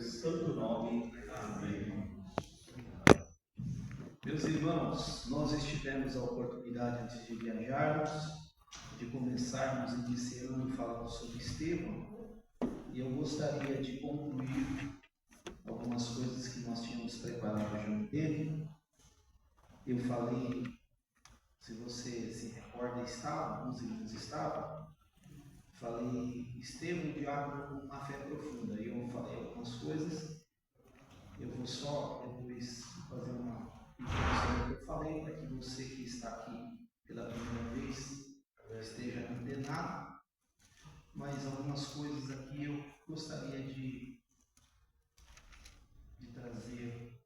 santo nome. Amém. Meus irmãos, nós tivemos a oportunidade, antes de viajarmos, de começarmos iniciando falando sobre Estevão, e eu gostaria de concluir algumas coisas que nós tínhamos preparado junto dele. Eu falei, se você se recorda, alguns irmãos estavam, falei Estevão, diácono com uma fé profunda, e eu falei algumas coisas. Eu vou só depois fazer uma introdução que eu falei, para que você que está aqui pela primeira vez esteja antenado, mas algumas coisas aqui eu gostaria de trazer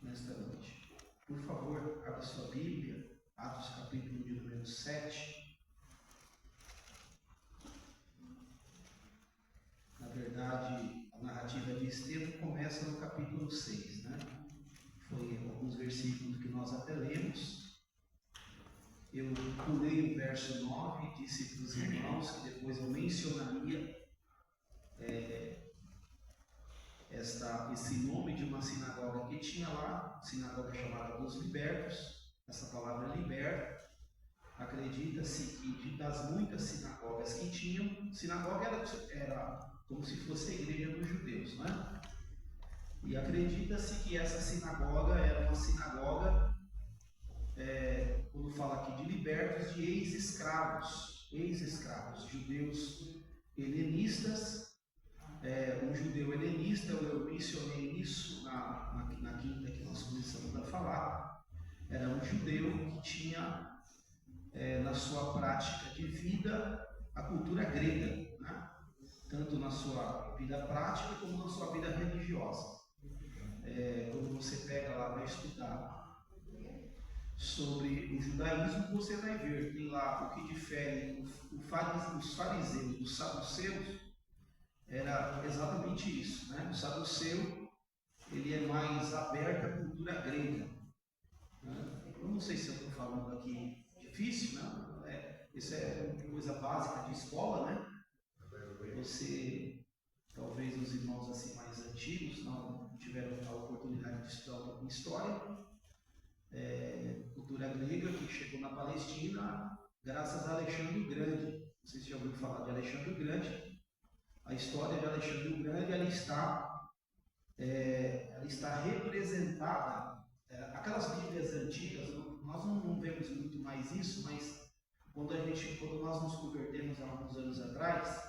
nesta noite. Por favor, abra sua Bíblia, Atos capítulo de número 7. Na verdade, a narrativa de Estevão começa no capítulo 6, né? Foi alguns versículos que nós até lemos. Eu pulei o verso 9, disse para os irmãos que depois eu mencionaria esse nome de uma sinagoga que tinha lá, sinagoga chamada dos Libertos. Essa palavra liberto, acredita-se que das muitas sinagogas que tinham, sinagoga era como se fosse a igreja dos judeus, né? E acredita-se que essa sinagoga era uma sinagoga, quando fala aqui de libertos, de ex-escravos, judeus helenistas. Um judeu helenista, eu mencionei isso na quinta que nós começamos a falar, era um judeu que tinha na sua prática de vida a cultura grega, né? Tanto na sua vida prática como na sua vida religiosa. Quando você pega lá para estudar sobre o judaísmo, você vai ver que lá o que difere os fariseus dos saduceus era exatamente isso, né? O saduceu, ele é mais aberto à cultura grega, né? Eu não sei se eu estou falando aqui difícil, né? Isso é uma coisa básica de escola, né? Você, talvez os irmãos assim mais antigos não tiveram a oportunidade de estudar um pouco de história. Cultura grega que chegou na Palestina graças a Alexandre o Grande. Não sei se já ouviu falar de Alexandre o Grande. A história de Alexandre o Grande, ela está representada, aquelas Bíblias antigas, nós não vemos muito mais isso, mas quando nós nos convertemos há alguns anos atrás,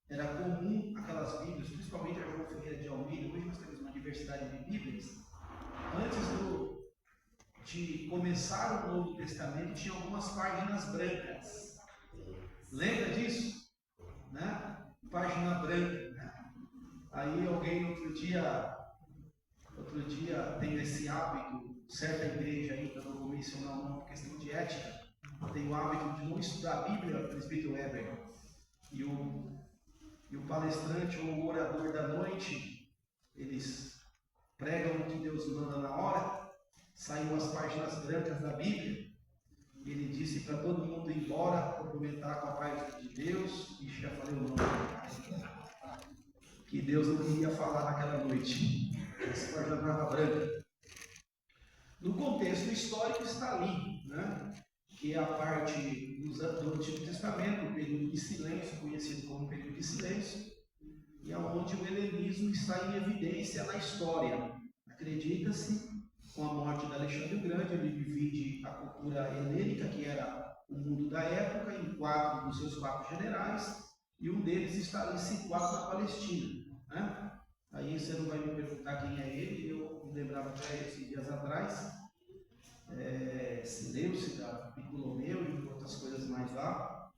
era comum aquelas Bíblias, principalmente a João Ferreira de Almeida. Hoje nós temos uma diversidade de Bíblias. Antes de começar o Novo Testamento, tinha algumas páginas brancas. Lembra disso? Né? Página branca, né? Aí alguém outro dia tem esse hábito, certa igreja aí, que eu não vou mencionar o nome por questão de ética, tem o hábito de não estudar a Bíblia, o presbítero Weber, e o palestrante ou o orador da noite, eles pregam o que Deus manda na hora, saiu as páginas brancas da Bíblia, e ele disse para todo mundo ir embora, cumprimentar com a paz de Deus, e já falei o nome, que Deus não queria falar naquela noite, essa página estava branca. No contexto histórico está ali, né? Que é a parte do Antigo Testamento, o período de silêncio, conhecido como período de silêncio, e onde o helenismo está em evidência na história. Acredita-se, com a morte de Alexandre o Grande, ele divide a cultura helênica, que era o mundo da época, em dos seus 4 generais, e um deles está ali situado na Palestina, né? Aí você não vai me perguntar quem é ele, eu me lembrava até esses dias atrás, Seleucida, Ptolomeu e outras coisas mais lá,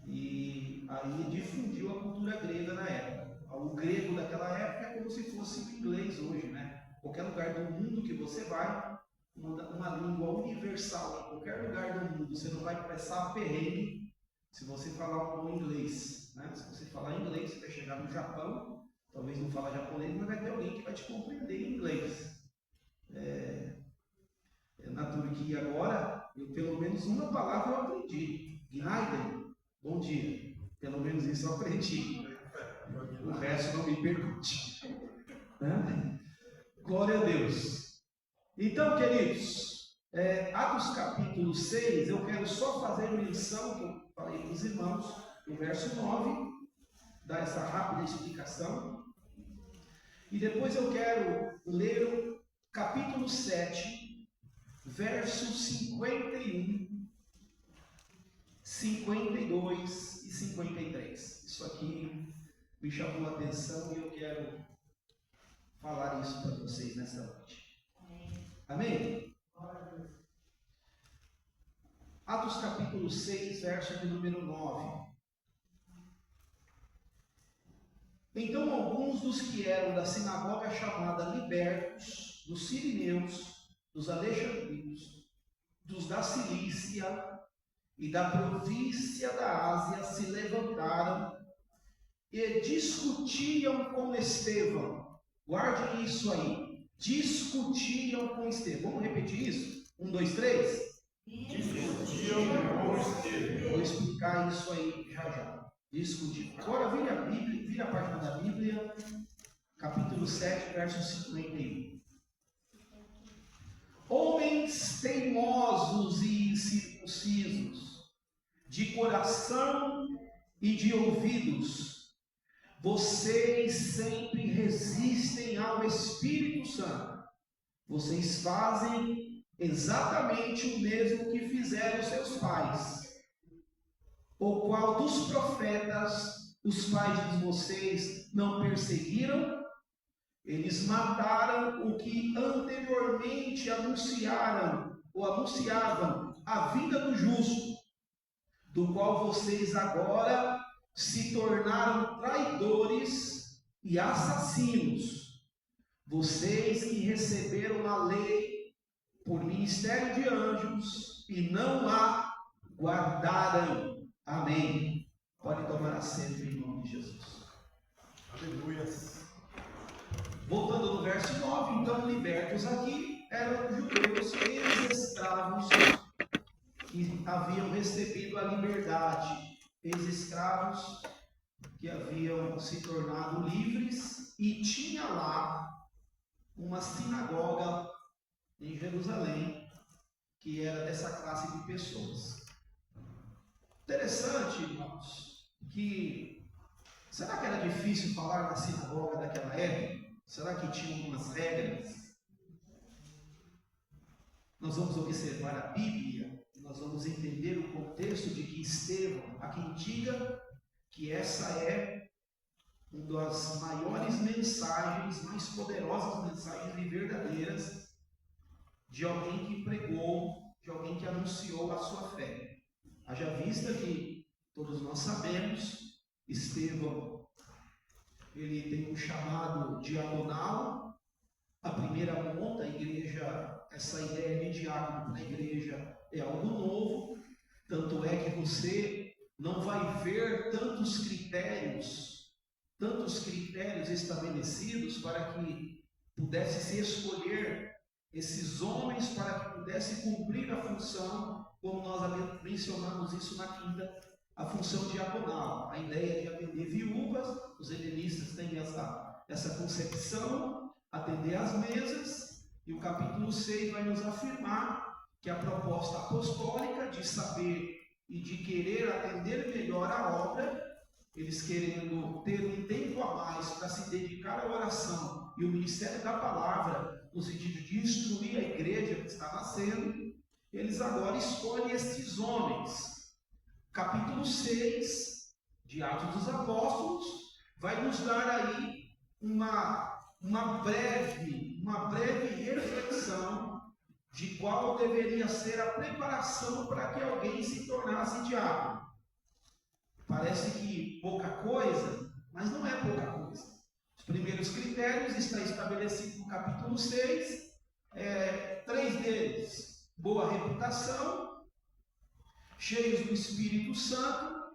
e aí difundiu a cultura grega na época. O grego daquela época é como se fosse o inglês hoje, né? Qualquer lugar do mundo que você vai, uma língua universal, em qualquer lugar do mundo, você não vai passar perrengue se você falar um inglês, né? Se você falar inglês, você vai chegar no Japão, talvez não fala japonês, mas vai ter alguém que vai te compreender em inglês. Na Turquia agora, pelo menos uma palavra eu aprendi. Günaydın, bom dia. Pelo menos isso eu aprendi. O resto não me pergunte. Né? Glória a Deus. Então, queridos, Atos capítulo 6, eu quero só fazer menção, que eu falei para os irmãos, no verso 9, dar essa rápida explicação. E depois eu quero ler o capítulo 7, versos 51, 52 e 53. Isso aqui me chamou a atenção e eu quero falar isso para vocês nessa noite. Amém? Atos capítulo 6, verso de número 9. Então alguns dos que eram da sinagoga chamada Libertos, dos Sirineus, dos Alexandrinos, dos da Cilícia e da província da Ásia se levantaram e discutiam com Estevão. Guardem isso aí. Discutiam com Estevão. Vamos repetir isso? 1, 2, 3. Discutiam com Estevão. Vou explicar isso aí já. Discutir. Agora vira a Bíblia, vira a página da Bíblia, capítulo 7, verso 51. Homens teimosos e incircuncisos, de coração e de ouvidos, vocês sempre resistem ao Espírito Santo. Vocês fazem exatamente o mesmo que fizeram seus pais, o qual dos profetas os pais de vocês não perseguiram. Eles mataram o que anteriormente anunciavam a vinda do justo, do qual vocês agora se tornaram traidores e assassinos. Vocês que receberam a lei por ministério de anjos e não a guardaram. Amém. Pode tomar assento em nome de Jesus. Aleluia. Voltando no verso 9, então libertos aqui eram judeus ex-escravos que haviam recebido a liberdade, ex-escravos que haviam se tornado livres, e tinha lá uma sinagoga em Jerusalém que era dessa classe de pessoas. Interessante, irmãos, que será que era difícil falar na sinagoga daquela época? Será que tinha algumas regras? Nós vamos observar a Bíblia, nós vamos entender o contexto de que Estevão, há quem diga que essa é uma das maiores mensagens, mais poderosas mensagens e verdadeiras de alguém que pregou, de alguém que anunciou a sua fé. Haja vista que todos nós sabemos, Estevão, ele tem um chamado diaconal. A primeira monta, a igreja, essa ideia de diácono para a igreja é algo novo, tanto é que você não vai ver tantos critérios estabelecidos para que pudesse se escolher esses homens para que pudesse cumprir a função, como nós mencionamos isso na quinta, a função diaconal, a ideia de atender viúvas. Os helenistas têm essa concepção, atender às mesas, e o capítulo 6 vai nos afirmar que a proposta apostólica de saber e de querer atender melhor a obra, eles querendo ter um tempo a mais para se dedicar à oração e o ministério da palavra, no sentido de instruir a igreja que está nascendo, eles agora escolhem estes homens. Capítulo 6 de Atos dos Apóstolos vai nos dar aí uma breve reflexão de qual deveria ser a preparação para que alguém se tornasse diácono. Parece que pouca coisa, mas não é pouca coisa. Os primeiros critérios estão estabelecidos no capítulo 6, 3 deles: boa reputação, cheios do Espírito Santo,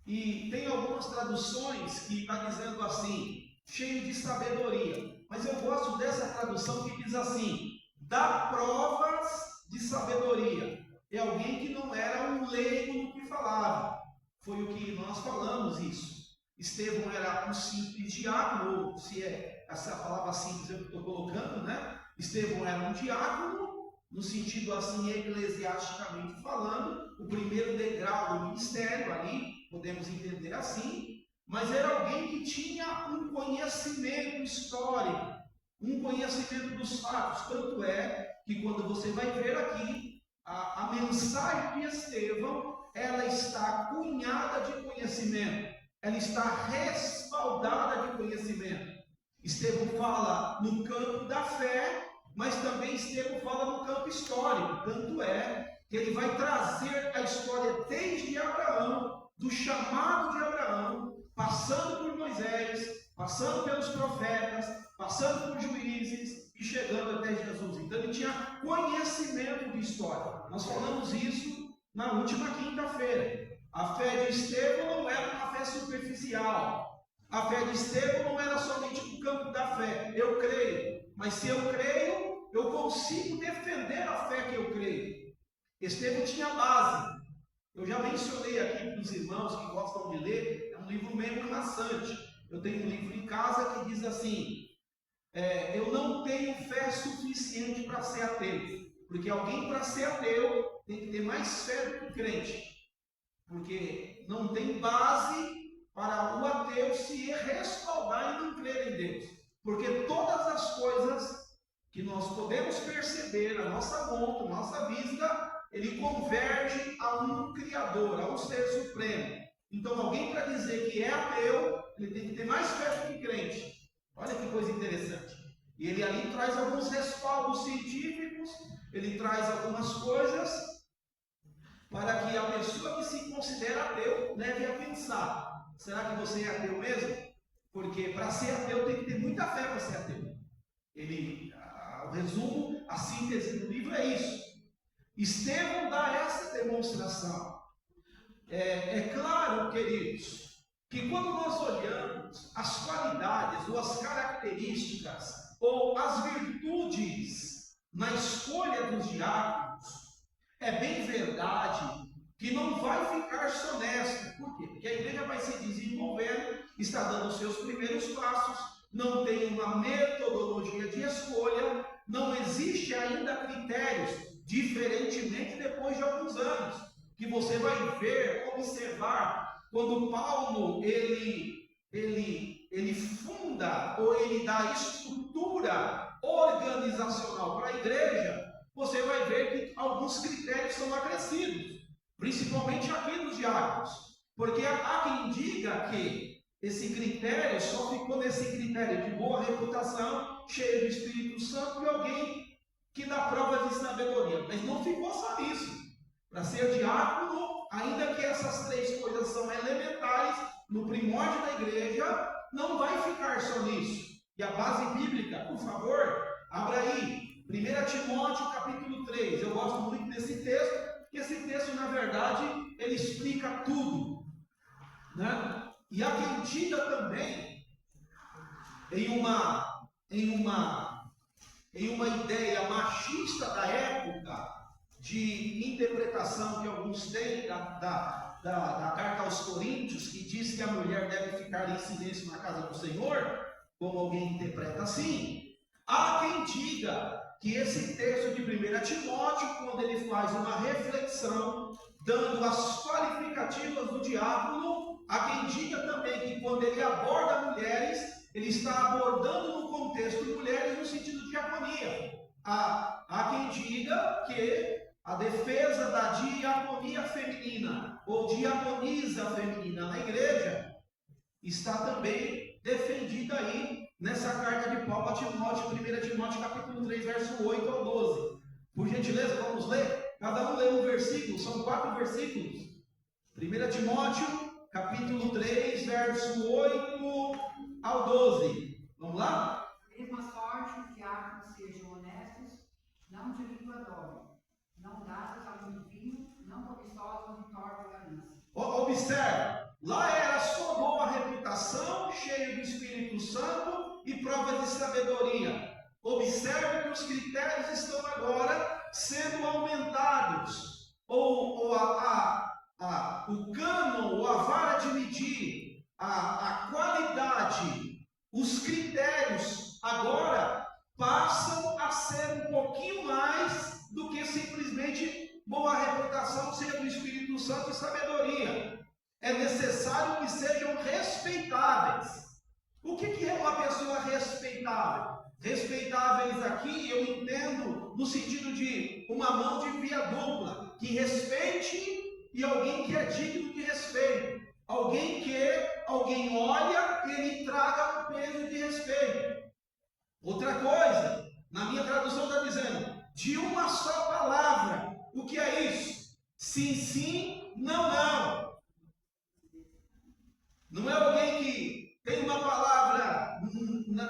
e tem algumas traduções que está dizendo assim, cheio de sabedoria, mas eu gosto dessa tradução que diz assim, dá provas de sabedoria. É alguém que não era um leigo no que falava, foi o que nós falamos isso. Estevão era um simples diácono, ou se é essa palavra simples eu estou colocando, né? Estevão era um diácono, no sentido assim, eclesiasticamente falando, o primeiro degrau do ministério ali, podemos entender assim, mas era alguém que tinha um conhecimento histórico, um conhecimento dos fatos, tanto é que quando você vai ver aqui, a mensagem de Estevão, ela está cunhada de conhecimento, ela está respaldada de conhecimento. Estevão fala no campo da fé, mas também Estevão fala no campo histórico, tanto é que ele vai trazer a história desde Abraão, do chamado de Abraão, passando por Moisés, passando pelos profetas, passando por juízes e chegando até Jesus. Então ele tinha conhecimento de história. Nós falamos isso na última quinta-feira. A fé de Estevão não era uma fé superficial. A fé de Estevão não era somente no campo da fé. Eu creio, mas se eu creio, eu consigo defender a fé que eu creio. Estevão tinha base. Eu já mencionei aqui para os irmãos que gostam de ler, é um livro meio maçante. Eu tenho um livro em casa que diz assim, eu não tenho fé suficiente para ser ateu. Porque alguém para ser ateu tem que ter mais fé do que crente. Porque não tem base para o ateu se respaldar e não crer em Deus. Porque todas as coisas que nós podemos perceber à nossa conta, à nossa vista, ele converge a um Criador, a um Ser Supremo. Então alguém para dizer que é ateu, ele tem que ter mais fé do que crente. Olha que coisa interessante. E ele ali traz alguns respaldos científicos, ele traz algumas coisas para que a pessoa que se considera ateu leve a pensar: será que você é ateu mesmo? Porque para ser ateu tem que ter muita fé para ser ateu. O resumo, a síntese do livro é isso. Estevão dá essa demonstração. É claro, queridos, que quando nós olhamos as qualidades ou as características ou as virtudes na escolha dos diáconos, é bem verdade que não vai ficar só honesto. Por quê? Porque a igreja vai se desenvolvendo, está dando os seus primeiros passos, não tem uma metodologia de escolha, não existe ainda critérios, diferentemente depois de alguns anos, que você vai ver, observar, quando Paulo ele funda ou ele dá estrutura organizacional para a igreja, você vai ver que alguns critérios são acrescidos, principalmente aqui nos diáconos, porque há quem diga que esse critério só ficou nesse critério de boa reputação, cheio do Espírito Santo e alguém que dá prova de sabedoria, mas não ficou só nisso. Para ser diácono, ainda que essas três coisas são elementares no primórdio da igreja, não vai ficar só nisso. E a base bíblica, por favor, abra aí, 1 Timóteo capítulo 3, eu gosto muito desse texto, porque esse texto, na verdade, ele explica tudo, né? E há quem diga também, em uma ideia machista da época, de interpretação que alguns têm da carta aos Coríntios, que diz que a mulher deve ficar em silêncio na casa do Senhor, como alguém interpreta assim. Há quem diga que esse texto de 1 Timóteo, quando ele faz uma reflexão, dando as qualificativas do diácono, há quem diga também que quando ele aborda mulheres, ele está abordando no contexto mulheres no sentido de diaconia. Há quem diga que a defesa da diaconia feminina, ou diaconisa feminina na igreja, está também defendida aí nessa carta de Paulo a Timóteo, 1 Timóteo capítulo 3, verso 8 ao 12. Por gentileza, vamos ler? Cada um lê um versículo, são 4 versículos. 1 Timóteo capítulo 3, verso 8 ao 12. Vamos lá? Mesma sorte, os diáconos sejam honestos, não de língua dobre, não dados a muito vinho, não cobiçosos de torta ganância. Observe, lá era só boa reputação, cheio do Espírito Santo e prova de sabedoria. Observe que os critérios estão agora sendo aumentados, ou o cânon, ou a vara de medir, a agora passam a ser um pouquinho mais do que simplesmente boa reputação, seja do Espírito Santo e sabedoria. É necessário que sejam respeitáveis. O que é uma pessoa respeitável? Respeitáveis aqui eu entendo no sentido de uma mão de via dupla, que respeite e alguém que é digno de respeito. Alguém que alguém olha e ele traga um peso de respeito. Outra coisa, na minha tradução está dizendo, de uma só palavra. O que é isso? Sim, sim, não, não. Não é alguém que tem uma palavra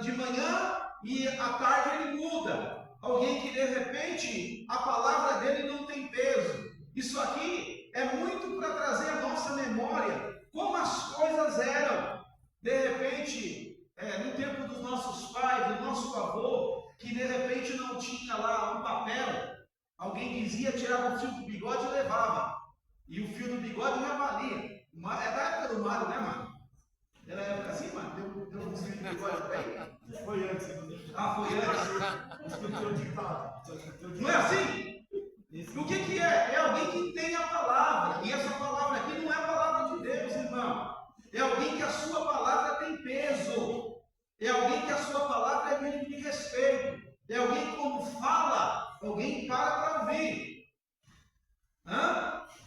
de manhã e à tarde ele muda. Alguém que de repente a palavra dele não tem peso. Isso aqui é muito para trazer à nossa memória como as coisas eram. De repente, no tempo dos nossos pais, do nosso avô, que de repente não tinha lá um papel, alguém dizia, tirava o fio do bigode e levava. E o fio do bigode já valia. É da época do Mário, né, mano? Era época assim, mano? Deu um fio do bigode bem? Foi antes. Ah, foi antes. Não é assim? O que é? É alguém que tem a palavra. E essa palavra aqui não é a palavra de Deus, irmão. É alguém que a sua palavra tem peso. É alguém que a sua palavra é digna de respeito. É alguém que quando fala, alguém para ouvir.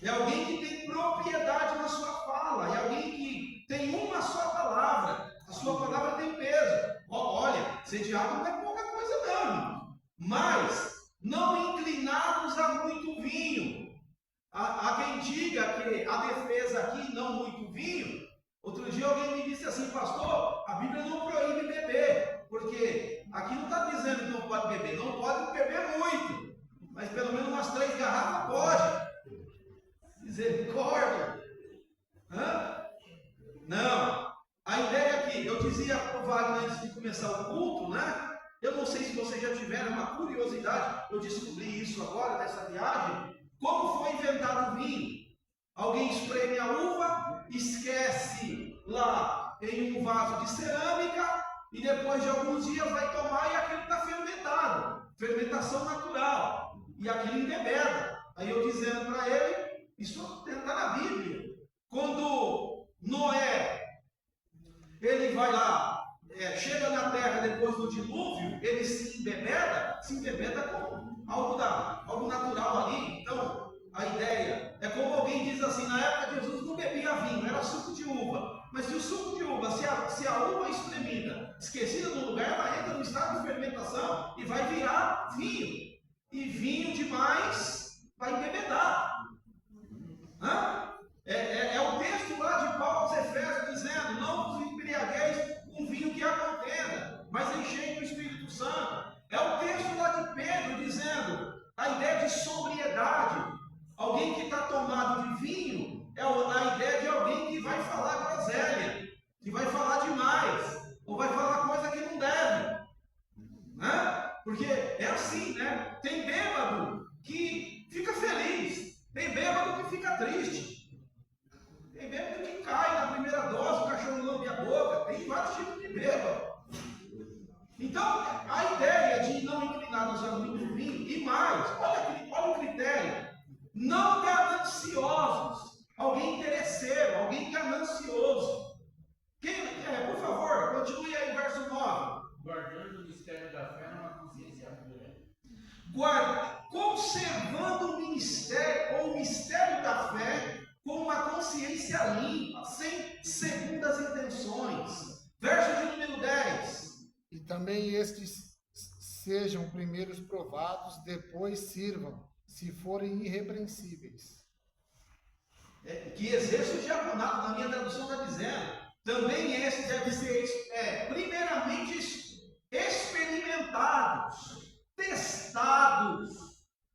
É alguém que tem propriedade na sua fala. É alguém que tem uma só palavra. A sua palavra tem peso. Olha, ser diácono não é pouca coisa não, irmão. Mas não inclinados a muito vinho. Há quem diga que a defesa aqui não muito vinho. Outro dia alguém me disse assim, pastor, a Bíblia não proíbe beber, porque aqui não está dizendo que não pode beber, não pode beber muito, mas pelo menos umas 3 garrafas pode. Misericórdia. Não. A ideia aqui, eu dizia para o Wagner antes de começar o culto, né? Eu não sei se vocês já tiveram uma curiosidade, eu descobri isso agora nessa viagem. Como foi inventado o vinho? Alguém espreme a uva, esquece lá em um vaso de cerâmica e depois de alguns dias vai tomar e aquilo está fermentado. Fermentação natural. E aquilo embebeda. Aí eu dizendo para ele, isso está na Bíblia. Quando Noé, ele vai lá, chega na terra depois do dilúvio, ele se embebeda com algo natural ali. Então, a ideia é como alguém diz assim, na época de Jesus não bebia vinho, era suco de uva. Mas se o suco de uva, se a uva é espremida, esquecida no lugar, ela entra no estado de fermentação e vai virar vinho. E vinho demais vai embebedar. É o texto lá de Paulo aos Efésios dizendo, não vos embriagueis com vinho que há contenda, mas enchei do Espírito Santo. É o texto lá de Pedro dizendo, a ideia de sobriedade. Alguém que está tomado de vinho é a ideia de alguém que vai falar groselha, que vai falar demais, ou vai falar coisa que não deve. Porque é assim, né? Tem bêbado que fica feliz, tem bêbado que fica triste. Tem bêbado que cai na primeira dose, o cachorro lambe a boca, tem vários tipos de bêbado. Então, a ideia de não inclinar-nos a muito vinho, e mais, olha o critério, não gananciosos, alguém interesseiro, alguém ganancioso. Por favor, continue aí o verso 9. Guardando o mistério da fé numa consciência pura. Conservando o ministério, ou o mistério da fé, com uma consciência limpa, sem segundas intenções. Verso de número 10. E também estes sejam primeiros provados, depois sirvam, se forem irrepreensíveis. Que exerça o diaconato, na minha tradução está dizendo. Também estes devem ser, primeiramente, experimentados, testados,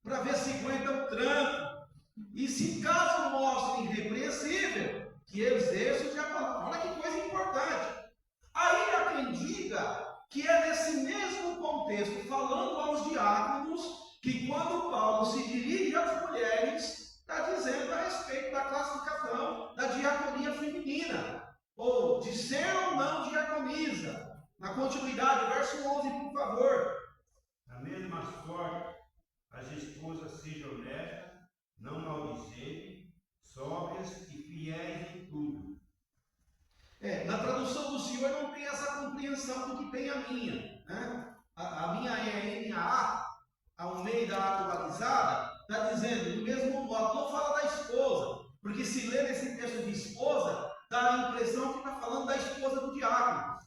para ver se aguentam o tranco. E se caso mostrem irrepreensível, que exerça o diaconato. Olha que coisa importante. Aí há quem diga que é nesse mesmo contexto, falando aos diáconos, que quando Paulo se dirige às mulheres, está dizendo a respeito da classificação da diaconia feminina, ou de ser ou não diaconisa. Na continuidade, verso 11, por favor. Da mesma sorte, as esposas sejam honestas, não maldizentes, sóbrias e fiéis em tudo. Na tradução do Senhor não tem essa compreensão do que tem a minha. Né? A minha é NAA, a Almeida atualizada, está dizendo, do mesmo modo, não fala da esposa, porque se ler esse texto de esposa, dá a impressão que está falando da esposa do diácono.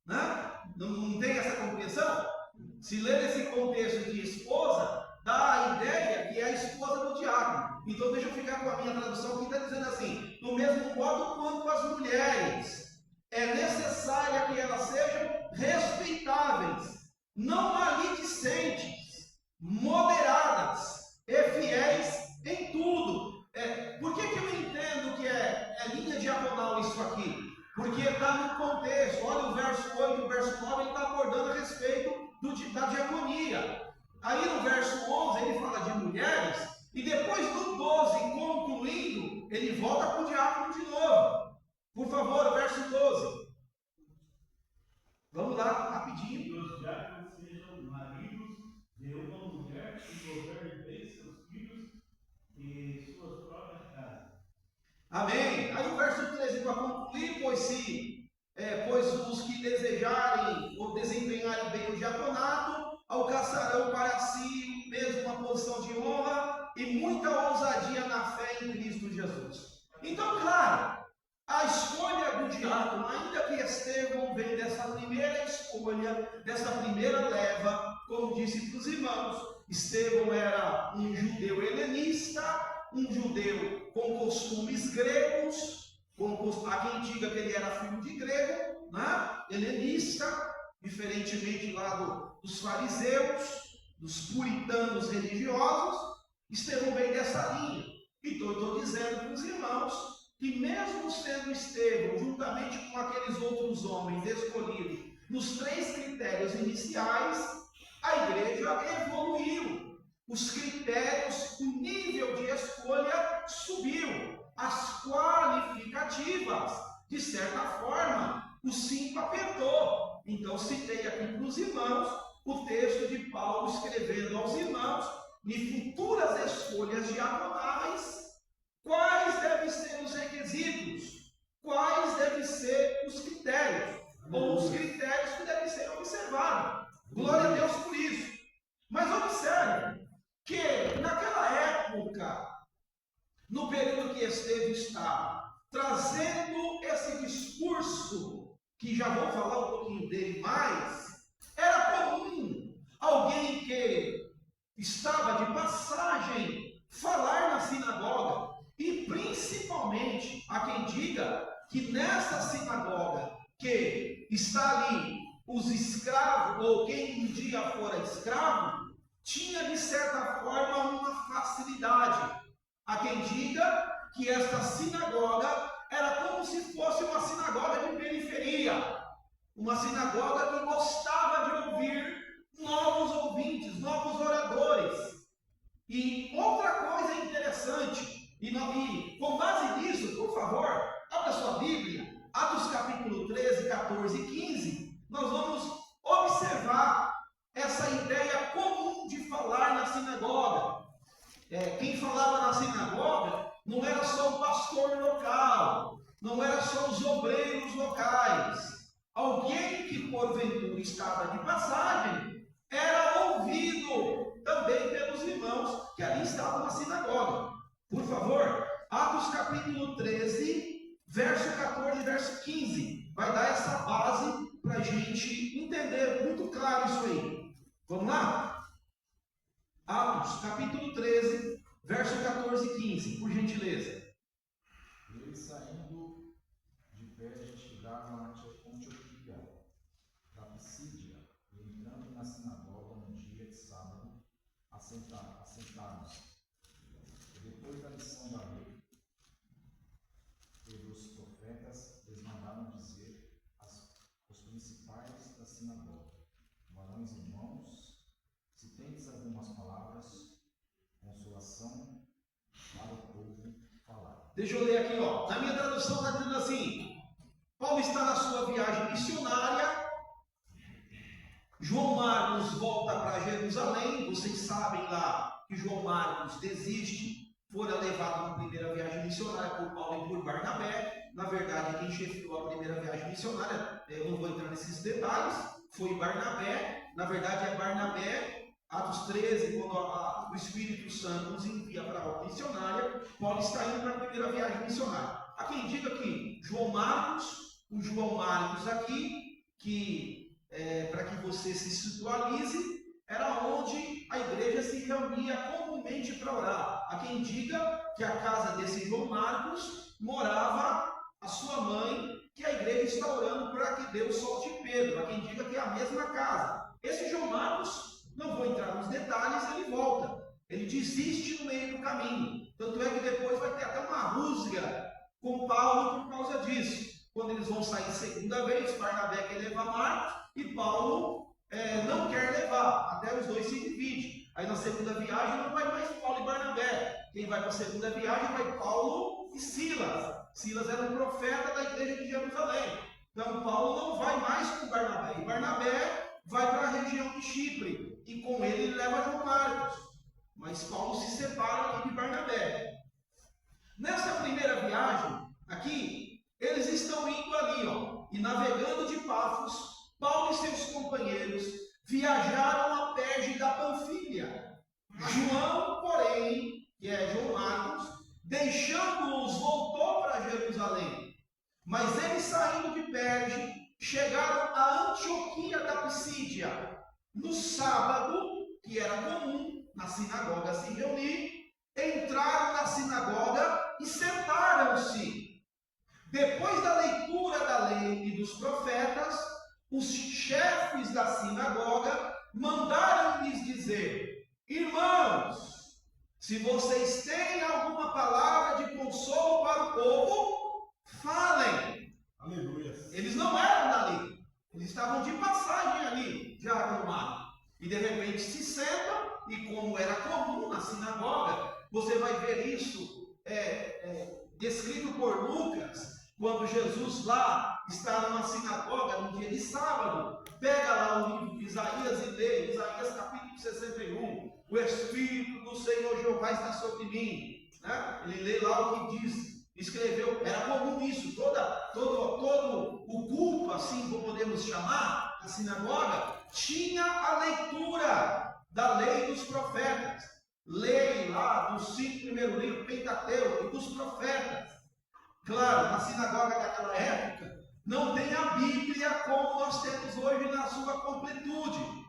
Né? Não tem essa compreensão? Se ler esse contexto de esposa, dá a ideia que é a esposa do diácono. Então deixa eu ficar com a minha tradução que está dizendo assim, do mesmo modo quanto as mulheres, é necessária que elas sejam respeitáveis, não maledicentes, moderadas e fiéis em tudo. Por que eu entendo que é linha diagonal isso aqui? Porque está no contexto. Olha o verso 8 e o verso 9, ele está abordando a respeito da diaconia. Aí no verso 11 ele fala de mulheres, e depois do 12, concluindo, ele volta para o diácono de novo. Por favor, verso 12. Vamos lá, rapidinho. E os diáconos sejam maridos de uma mulher que governe bem seus filhos e suas próprias casas. Amém. Aí o verso 13 para concluir, pois os que desejarem ou desempenharem bem o diaconato, alcançarão para si mesmo uma posição de honra e muita ousadia na fé em Cristo Jesus. Então, claro, a escolha do diácono, ainda que Estevão vem dessa primeira escolha, dessa primeira leva, como disse para os irmãos, Estevão era um judeu helenista, um judeu com costumes gregos, há quem diga que ele era filho de grego, né? Helenista, diferentemente lá dos fariseus, dos puritanos religiosos. Estevão vem dessa linha. Então eu estou dizendo para os irmãos que mesmo sendo Estevão, juntamente com aqueles outros homens escolhidos nos 3 critérios iniciais, a igreja evoluiu. Os critérios, o nível de escolha subiu. As qualificativas, de certa forma, o cinto apertou. Então citei aqui para os irmãos o texto de Paulo escrevendo aos irmãos de futuras escolhas diaconais, quais devem ser os requisitos, quais devem ser os critérios, ou os critérios que devem ser observados. Glória a Deus por isso. Mas observe que naquela época, no período que Estevão estava, trazendo esse discurso, que já vou falar um pouquinho dele mais, era comum alguém que estava de passagem falar na sinagoga, e principalmente a quem diga que nessa sinagoga que está ali os escravos, ou quem um dia fora escravo, tinha de certa forma uma facilidade. Há quem diga que esta sinagoga era como se fosse uma sinagoga de periferia, uma sinagoga que gostava de ouvir novos ouvintes, novos oradores. E outra coisa interessante, e com base nisso, por favor, abra sua Bíblia, Atos capítulo 13, 14 e 15, nós vamos observar essa ideia comum de falar na sinagoga. Quem falava na sinagoga não era só o pastor local, não era só os obreiros locais. Alguém que porventura estava de passagem era ouvido também pelos irmãos que ali estavam na sinagoga. Por favor, Atos capítulo 13, verso 14 e verso 15. Vai dar essa base para a gente entender muito claro isso aí. Vamos lá? Atos, capítulo 13, verso 14 e 15, por gentileza. Eles saindo de Pérsia chegaram a Antioquia, da Pisídia, e entrando na sinagoga no dia de sábado, assentaram-se. Depois da lição da lei e dos profetas, eles mandaram dizer aos principais da sinagoga: varões e irmãos, se tendes algumas palavras, consolação para o povo falar. Deixa eu ler aqui, ó. Na minha tradução está dizendo assim: Paulo está na sua viagem missionária, João Marcos volta para Jerusalém. Vocês sabem lá que João Marcos desiste, fora levado na primeira viagem missionária por Paulo e por Barnabé. Na verdade, quem chefiou a primeira viagem missionária, eu não vou entrar nesses detalhes, foi Barnabé. Na verdade, é Barnabé, Atos 13, quando o Espírito Santo nos envia para a obra missionária, Paulo está indo para a primeira viagem missionária. Há quem diga que João Marcos, o João Marcos aqui, que para que você se situalize, era onde a igreja se reunia comumente para orar. Há quem diga que a casa desse João Marcos morava a sua mãe, que a igreja está orando para que Deus solte Pedro. Há quem diga que é a mesma casa. Esse João Marcos, não vou entrar nos detalhes, ele volta. Ele desiste no meio do caminho. Tanto é que depois vai ter até uma rusga com Paulo por causa disso. Quando eles vão sair segunda vez, Barnabé quer levar Marcos e Paulo não quer levar. Até os dois se dividem. Aí na segunda viagem não vai mais Paulo e Barnabé. Quem vai para a segunda viagem vai Paulo e Silas. Silas era um profeta da igreja de Jerusalém. Então Paulo não vai mais com Barnabé. E Barnabé vai para a região de Chipre. E com ele leva João Marcos. Mas Paulo se separa aqui de Barnabé. Nessa primeira viagem, aqui, eles estão indo ali, ó, e navegando de Pafos, Paulo e seus companheiros viajaram a Perge da Panfilha. João, porém, que é João Marcos, deixando-os, voltou para Jerusalém. Mas eles, saindo de Perge, chegaram a Antioquia da Pisídia. No sábado, que era comum na sinagoga se reunir, entraram na sinagoga e sentaram-se. Depois da leitura da lei e dos profetas, os chefes da sinagoga mandaram-lhes dizer: irmãos, se vocês têm alguma palavra de consolo para o povo, falem. Aleluia. Eles não eram dali, eles estavam de passagem ali, já arrumados. E de repente se sentam, e como era comum na sinagoga, você vai ver isso descrito por Lucas, quando Jesus lá está numa sinagoga no dia de sábado, pega lá o livro de Isaías e lê, Isaías capítulo 61, o Espírito do Senhor Jeová está sobre mim, né? Ele lê lá o que diz, escreveu, era comum isso, todo o culto, assim como podemos chamar, a sinagoga, tinha a leitura da lei dos profetas, lei lá dos 5 primeiros livros, Pentateuco, e dos profetas. Claro, na sinagoga daquela época, não tem a Bíblia como nós temos hoje na sua completude.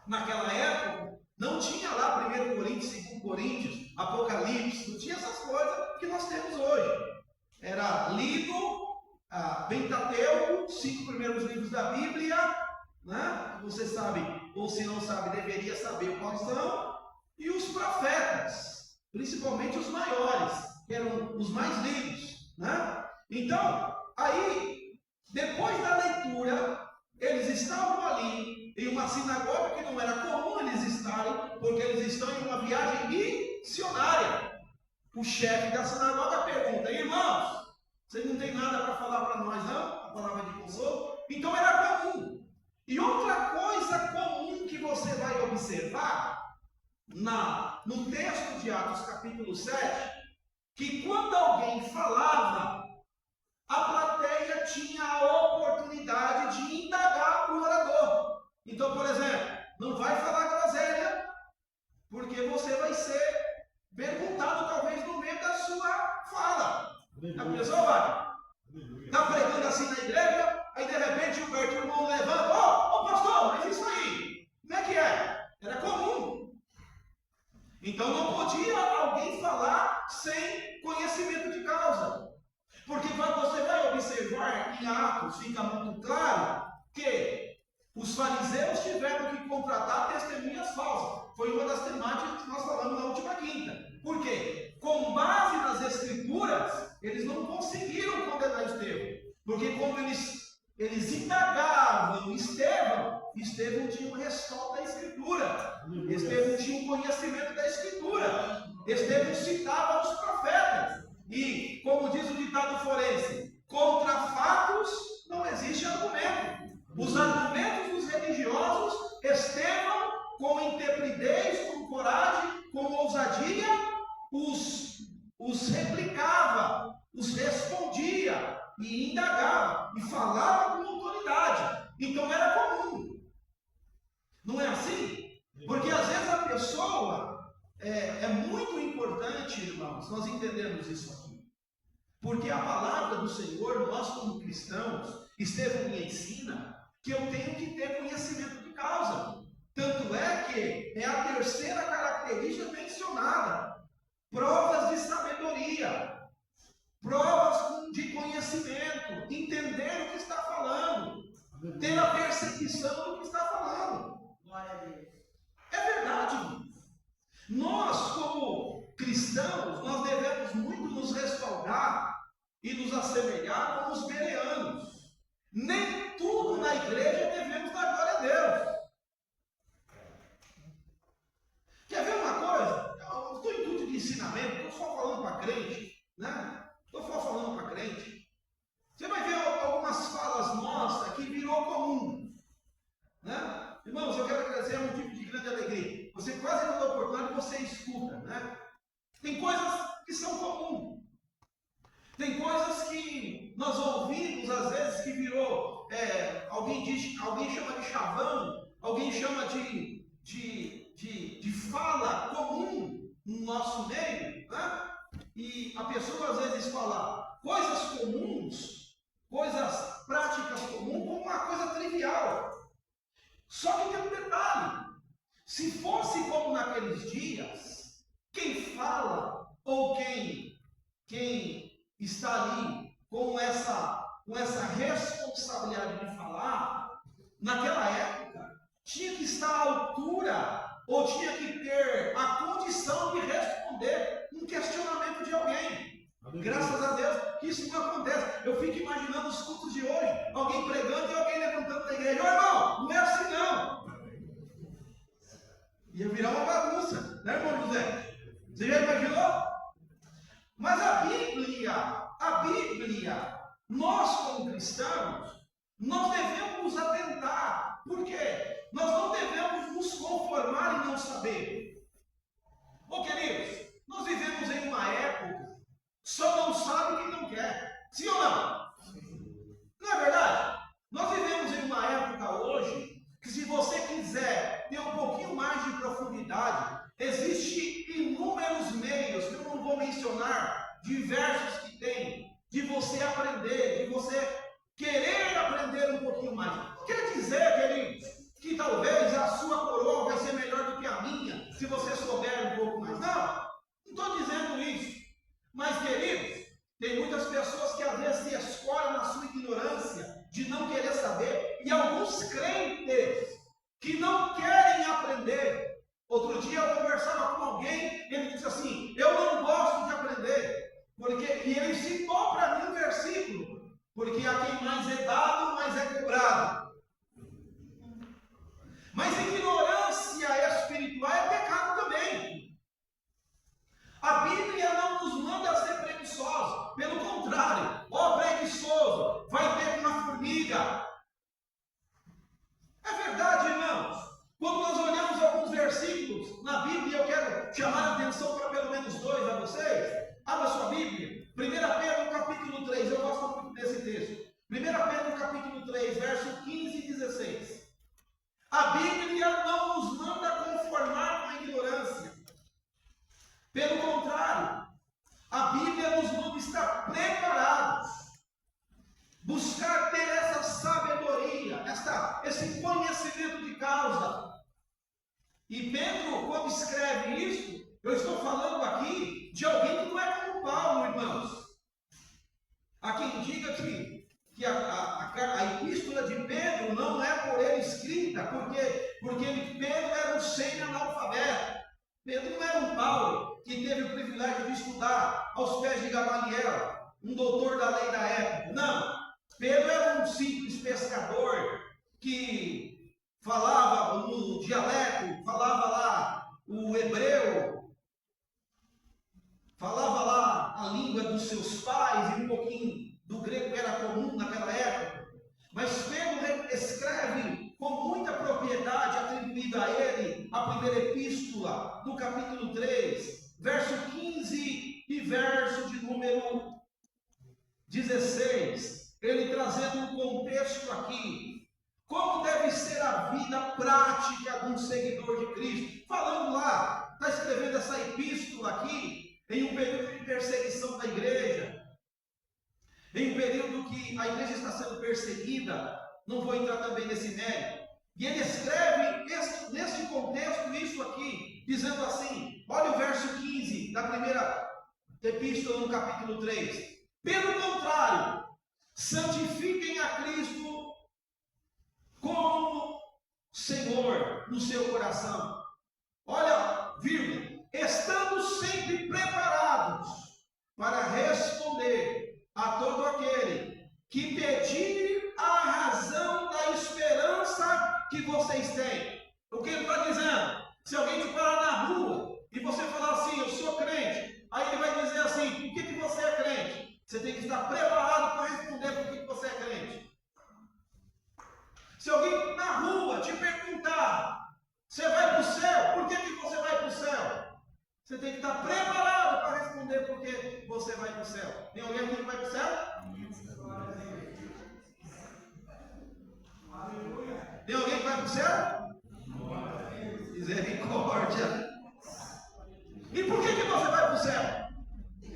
Naquela época, não tinha lá 1 Coríntios, 2 Coríntios, Apocalipse, não tinha essas coisas que nós temos hoje. Era lido, Pentateuco, 5 primeiros livros da Bíblia, né? Você sabe, ou se não sabe, deveria saber quais são, e os profetas, principalmente os maiores, que eram os mais lidos. Né? Então, aí, depois da leitura, eles estavam ali em uma sinagoga que não era comum eles estarem, porque eles estão em uma viagem missionária. O chefe da sinagoga pergunta: irmãos, vocês não têm nada para falar para nós, não? A palavra de consolo? Então era comum. E outra coisa comum que você vai observar no texto de Atos capítulo 7, que quando alguém falava, a plateia tinha a oportunidade de indagar o orador. Então, por exemplo, não vai falar groselha, porque você vai ser perguntado talvez no meio da sua fala. A pessoa vai, está pregando assim na igreja, aí de repente o irmão levanta: ô pastor, mas isso aí, como é que é? Era comum. Então não podia alguém falar sem conhecimento de causa. Porque você vai observar em Atos, fica muito claro que os fariseus tiveram que contratar testemunhas falsas. Foi uma das temáticas que nós falamos na última quinta. Por quê? Com base nas escrituras, eles não conseguiram condenar Estevão. Porque quando eles indagavam Estevão tinha um respaldo da Escritura. Estevão tinha um conhecimento da Escritura. Estevão citava os profetas. E, como diz o ditado forense, contra fatos não existe argumento. Os argumentos dos religiosos irmãos, nós entendemos isso aqui. Porque a palavra do Senhor, nós como cristãos, Estevão me ensina que eu tenho que ter conhecimento de causa. Tanto é que é a terceira característica mencionada. Provas de sabedoria. Provas de conhecimento. Entender o que está falando. Ter a percepção do que está falando. Glória a Deus. É verdade, irmãos. Nós, como cristãos, nós devemos muito nos respaldar e nos assemelhar com os bereanos. Nem tudo na igreja devemos dar glória a Deus. Quer ver uma coisa? Eu estou em tudo de ensinamento, estou só falando para crente, né? Estou só falando para crente. Você vai ver algumas falas nossas que virou comum, né? Irmãos, eu quero agradecer, é um tipo de grande alegria. Você quase toda oportunidade você escuta, né? Tem coisas que são comuns. Tem coisas que nós ouvimos às vezes que virou, alguém chama de chavão, alguém chama de fala comum no nosso meio, né? E a pessoa às vezes fala coisas comuns, coisas práticas comuns, como uma coisa trivial. Só que tem um detalhe: se fosse como naqueles dias, quem fala ou quem está ali com essa responsabilidade de falar, naquela época, tinha que estar à altura ou tinha que ter a condição de responder um questionamento de alguém. Graças a Deus que isso não acontece. Eu fico imaginando os cultos de hoje, alguém pregando e alguém levantando da igreja: ô irmão, não é assim não. Ia virar uma bagunça, né, irmão José? Você já imaginou? Mas a Bíblia, nós como cristãos, nós devemos nos atentar. Por quê? Nós não devemos nos conformar em não saber. Ô queridos, nós vivemos em uma época, só não sabe quem não quer. Sim ou não? Não é verdade? Nós vivemos em uma época hoje, que se você quiser ter um pouquinho mais de profundidade, existe inúmeros meios, que eu não vou mencionar, diversos que tem, de você aprender, de você querer aprender um pouquinho mais. Quer dizer, queridos, que talvez a sua coroa vai ser melhor do que a minha, se você souber um pouco mais. Não estou dizendo isso. Mas, queridos, tem muitas pessoas que às vezes se escoram na sua ignorância, de não querer saber, e alguns crentes que não querem aprender. Outro dia eu conversava com alguém, ele disse assim: eu não gosto de aprender, e ele citou para mim um versículo, porque a quem mais é dado, mais é cobrado. Mas ignorância espiritual é pecado também. A Bíblia não nos manda ser preguiçosos, pelo contrário: ó preguiçoso, vai ter uma formiga. É verdade, irmãos. Quando nós olhamos alguns versículos na Bíblia, eu quero chamar a atenção para pelo menos dois a vocês. Abra sua Bíblia, 1 Pedro capítulo 3, eu gosto muito desse texto. 1 Pedro capítulo 3, verso 15 e 16. A Bíblia não nos manda conformar com a ignorância. Pelo contrário, a Bíblia nos manda estar preparados, buscar ter essa sabedoria, esse conhecimento de causa. E Pedro, quando escreve isso, eu estou falando aqui de alguém que não é como Paulo, irmãos. Há quem diga que a epístola de Pedro não é por ele escrita, porque Pedro era um semi-analfabeto. Pedro não era um Paulo que teve o privilégio de estudar aos pés de Gamaliel, um doutor da lei da época. Não. Pedro era um simples pescador que falava no dialeto, falava lá o hebreu, falava lá a língua dos seus pais e um pouquinho do grego que era comum naquela época. Mas Pedro escreve com muita propriedade atribuída a ele a primeira epístola, no capítulo 3, verso 15 e verso de número 16. Ele trazendo um contexto aqui. Como deve ser a vida prática de um seguidor de Cristo? Falando lá, está escrevendo essa epístola aqui, em um período de perseguição da igreja, em um período que a igreja está sendo perseguida. Não vou entrar também nesse mérito. E ele escreve neste contexto isso aqui, dizendo assim, olha o verso 15 da primeira epístola no capítulo 3. Pelo contrário, santifiquem a Cristo como Senhor no seu coração. Olha, vírgula, estando sempre preparados para responder a todo aquele que pedir a razão da esperança que vocês têm. O que ele está dizendo? Se alguém te parar na rua e você falar assim, eu sou crente, aí ele vai dizer assim, por que você é crente? Você tem que estar preparado para responder por que você é crente. Se alguém na rua te perguntar, você vai para o céu, por que você vai para o céu? Você tem que estar preparado para responder por que você vai para o céu. Tem alguém aqui que vai para o céu? Tem alguém que vai para o céu? Misericórdia. E por que você vai para o céu?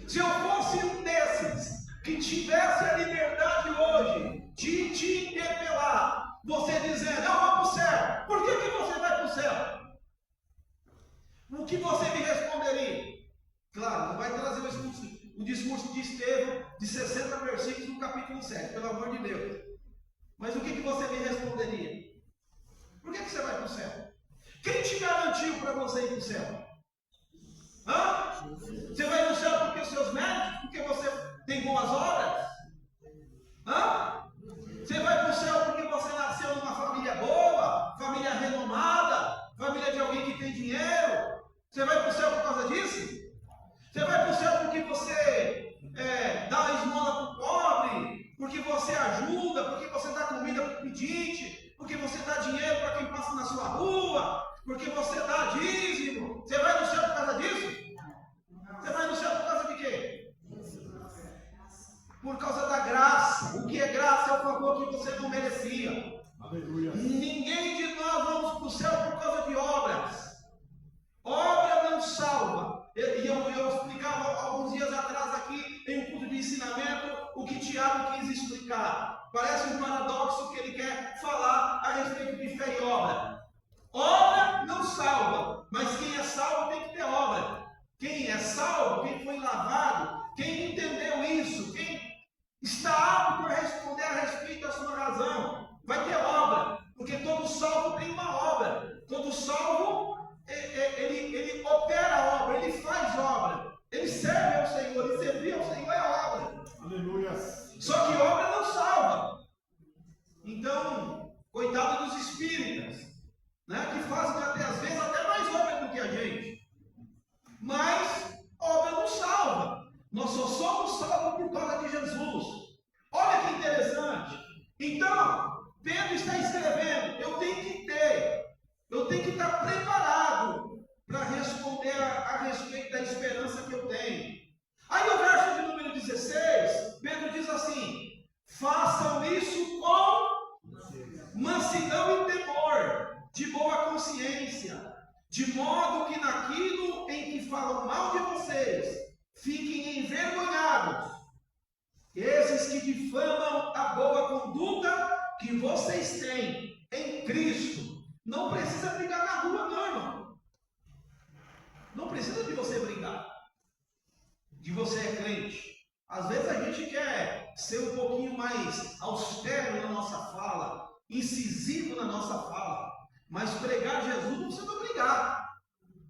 Se eu fosse um desses que tivesse a liberdade hoje de te interpelar, você dizendo, eu vou para o céu, por que você vai para o céu? O que você me responderia? Claro, não vai trazer o discurso de Estevão de 60 versículos no capítulo 7, pelo amor de Deus. Mas o que você me responderia? Por que você vai para o céu? Quem te garantiu para você ir para o céu? Hã? Você vai para o céu porque os seus méritos? Porque você tem boas obras? Hã? Você vai para o céu porque você nasceu numa família boa, família renomada, família de alguém que tem dinheiro? Você vai para o céu por causa disso? Você vai para o céu porque você dá a esmola para o pobre, porque você ajuda, porque você dá comida para o pedinte, porque você dá dinheiro para quem passa na sua rua, porque você dá dízimo. Você vai no céu por causa disso? Você vai no céu por causa de quê? Por causa da graça. O que é graça é o favor que você não merecia. Aleluia. Ninguém de nós vamos para o céu por causa de obras. Obra não salva. E eu explicava alguns dias atrás aqui, em um culto de ensinamento, o que Tiago quis explicar. Parece um paradoxo que ele quer falar a respeito de fé e obra. Obra não salva, mas quem é salvo tem que ter obra. Quem é salvo, quem foi lavado, quem entendeu isso, quem está apto para responder a respeito da sua razão, vai ter obra, porque todo salvo tem uma obra. Todo salvo ele opera a obra, ele faz obra, ele serve ao Senhor, ele servir ao Senhor é a obra. Aleluia. Só que obra não salva. Então, coitado dos espíritas, né, que fazem às vezes até mais obra do que a gente. Mas obra não salva. Nós só somos salvos por causa de Jesus. Olha que interessante. Então, Pedro está escrevendo, eu tenho que estar preparado para responder a respeito da esperança que eu tenho. Aí no verso de número 16, Pedro diz assim, façam isso com mansidão e temor, de boa consciência, de modo que naquilo em que falam mal de vocês, fiquem envergonhados. Esses que difamam a boa conduta que vocês têm em Cristo. Não precisa brigar na rua, não, irmão. Não precisa de você brigar. De você é crente. Às vezes a gente quer ser um pouquinho mais austero na nossa fala, incisivo na nossa fala. Mas pregar Jesus não precisa brigar.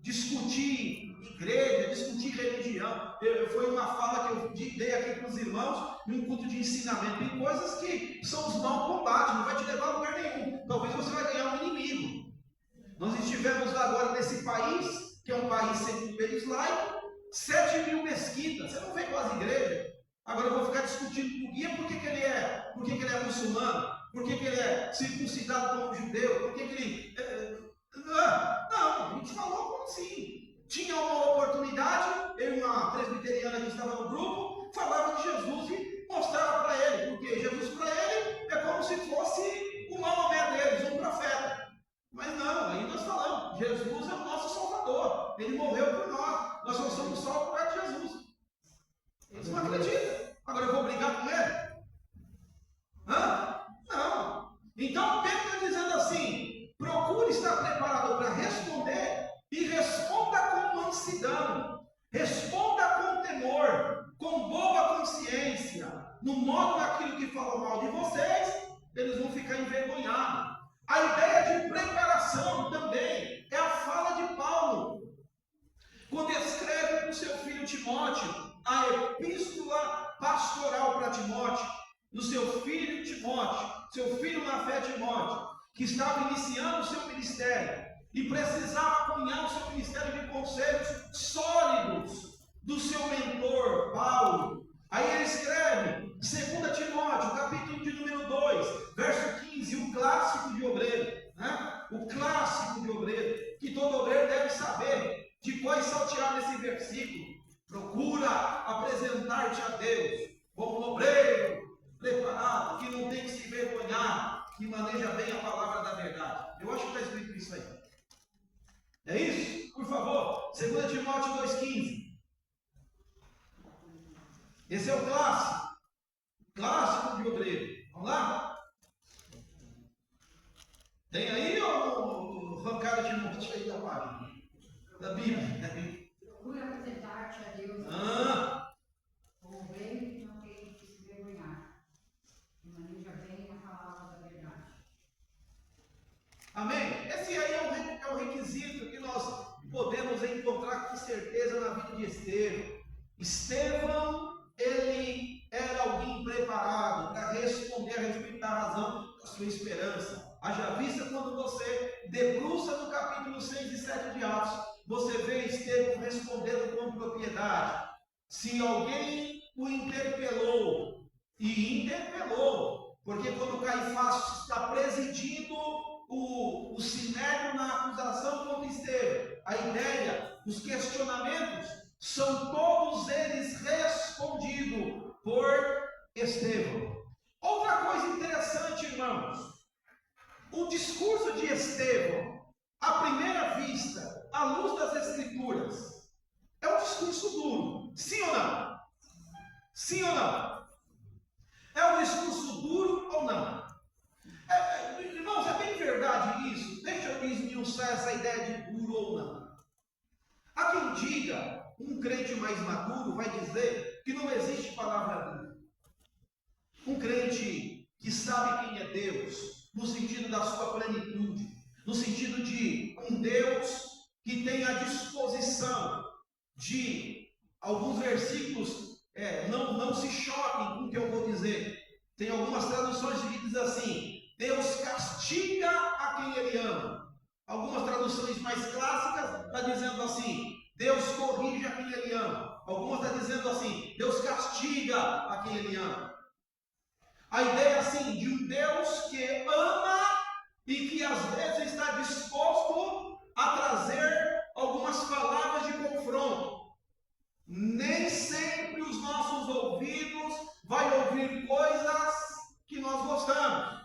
Discutir igreja, discutir religião. Foi uma fala que eu dei aqui para os irmãos num culto de ensinamento. Tem coisas que são os maus combates, não vai te levar a lugar nenhum. Talvez você vai ganhar um inimigo. Nós estivemos agora nesse país, que é um país segundo eles laico, 7.000 mesquitas. Você não vê quase igreja. Agora eu vou ficar discutindo com o guia por que ele é muçulmano, por que ele é circuncidado como judeu, por que ele. Não, a gente falou como assim. Tinha uma oportunidade, eu e uma presbiteriana que estava no grupo, falava de Jesus e mostrava para ele, porque Jesus para ele é como se fosse o Maomé deles, um profeta. Mas não, aí nós falamos, Jesus é o nosso Salvador, ele morreu por nós. Nós só somos salvos por causa de Jesus. Eles não acreditam. Agora eu vou brigar com ele? Hã? Não. Então Pedro está dizendo assim: procure estar preparado para responder e responda com mansidão. Responda com temor, com boa consciência. No modo daquilo que falam mal de vocês, eles vão ficar envergonhados. A ideia de preparação também é a fala de Paulo, quando escreve para o seu filho Timóteo a epístola pastoral para Timóteo, do seu filho Timóteo, seu filho na fé Timóteo, que estava iniciando o seu ministério e precisava cunhar o seu ministério de conselhos sólidos do seu mentor Paulo. Aí ele escreve 2 Timóteo, capítulo de número 2, verso 15, o clássico de obreiro, né? O clássico de obreiro, que todo obreiro deve saber. Depois saltear nesse versículo: procura apresentar-te a Deus como um obreiro preparado, que não tem que se envergonhar, que maneja bem a palavra da verdade. Eu acho que está escrito isso aí. É isso? Por favor, 2 Timóteo 2,15. Esse é o clássico de obreiro. Vamos lá? Tem aí o arrancado de Timóteo aí da página da Bíblia? Procura apresentar-te a Deus como obreiro que não tem que se envergonhar, que maneja bem a palavra da verdade. Amém? Esse aí é o requisito que nós podemos encontrar com certeza na vida de Estevão. Estevão, ele era alguém preparado para responder a respeito da razão da sua esperança. Haja vista quando você debruça no capítulo 6 e 7 de Atos, você vê Estevão respondendo com propriedade. Se alguém o interpelou, e interpelou, porque quando Caifás está presidindo o sinédrio na acusação contra Estevão, a ideia, os questionamentos, são todos eles respondidos por Estevão. Outra coisa interessante, irmãos, o discurso de Estevão, à primeira vista, à luz das Escrituras, é um discurso duro, sim ou não? Sim ou não? É um discurso duro ou não? Irmãos, é bem verdade isso? Deixa eu esmiuçar essa ideia de duro ou não. Há quem diga, um crente mais maduro vai dizer que não existe palavra dura. Um crente que sabe quem é Deus, no sentido da sua plenitude, no sentido de um Deus que tem a disposição de alguns versículos, não se choquem com o que eu vou dizer. Tem algumas traduções que dizem assim: Deus castiga a quem Ele ama. Algumas traduções mais clássicas estão dizendo assim: Deus corrige a quem Ele ama. Algumas estão dizendo assim: Deus castiga a quem Ele ama. A ideia assim de um Deus que ama e que às vezes está disposto a trazer algumas palavras de confronto. Nem sempre os nossos ouvidos vão ouvir coisas que nós gostamos.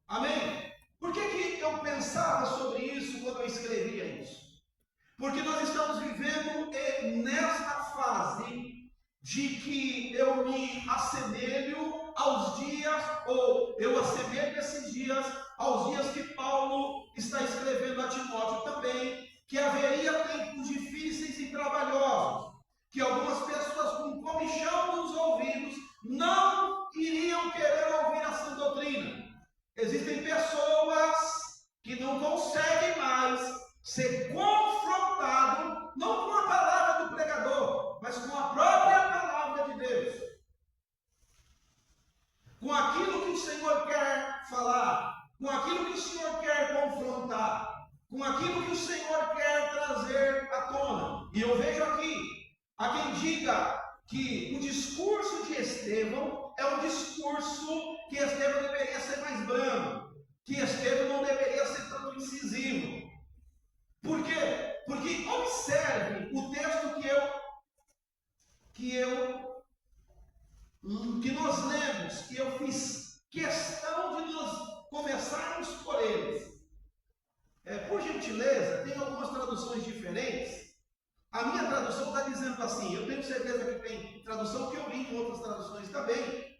Amém? Por que eu pensava sobre isso quando eu escrevia isso? Porque nós estamos vivendo nesta fase de que eu me assemelho aos dias, ou eu assemelho esses dias aos dias que Paulo está escrevendo a Timóteo também, que haveria tempos difíceis e trabalhosos, que algumas pessoas com comichão nos ouvidos não iriam querer ouvir a sã doutrina. Existem pessoas que não conseguem mais ser confrontado, não com a palavra do pregador, mas com a própria palavra de Deus, com aquilo que o Senhor quer falar, com aquilo que o Senhor quer confrontar, com aquilo que o Senhor quer trazer à tona. E eu vejo aqui, há quem diga que o discurso de Estevão é um discurso que Estevão deveria ser mais brando, que Estevão não deveria ser tanto incisivo. Por quê? Porque observe o texto que nós lemos, e eu fiz questão de nós começarmos por eles. Por gentileza, tem algumas traduções traduções diferentes, a minha tradução está dizendo assim, eu tenho certeza que tem tradução que eu li em outras traduções também.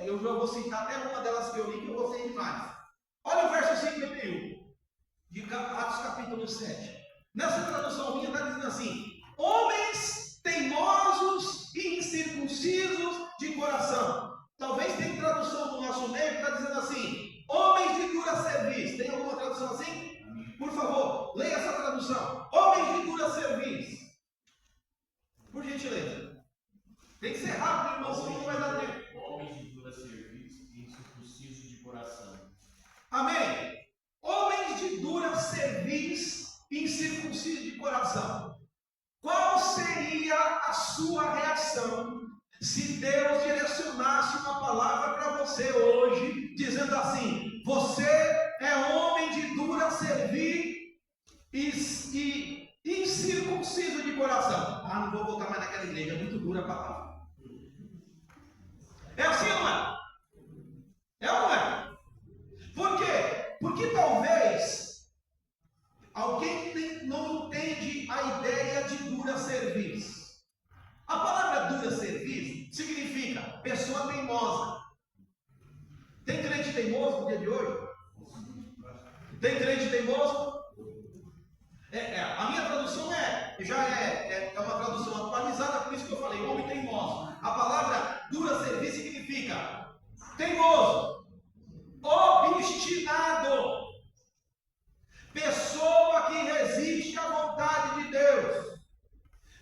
Eu já vou citar até uma delas que eu li que eu gostei demais. Olha o verso 51, de Atos capítulo 7. Nessa tradução minha está dizendo assim: homens teimosos e incircuncisos de coração. Talvez tenha tradução do nosso meio que está dizendo assim: homens de dura cerviz. Tem alguma tradução assim? Por favor, leia essa tradução. Homens de dura cerviz. Por gentileza. Tem que ser rápido, irmão, senão não vai dar tempo. Homens de dura cerviz e incircuncisos de coração. Amém. Homens de dura cerviz e incircuncisos de coração. Qual seria a sua reação se Deus direcionasse uma palavra para você hoje, dizendo assim: você é homem de dura cerviz e incircunciso de coração? Ah, não vou voltar mais naquela igreja, é muito dura a palavra. É assim ou não é? É ou não é? Por quê? Porque talvez alguém não entende a ideia de dura cerviz. A palavra dura cerviz significa pessoa teimosa. Tem crente teimoso no dia de hoje? Tem crente teimoso? A minha tradução é uma tradução atualizada, por isso que eu falei, homem teimoso. A palavra dura cerviz significa teimoso, obstinado, pessoa que resiste à vontade de Deus,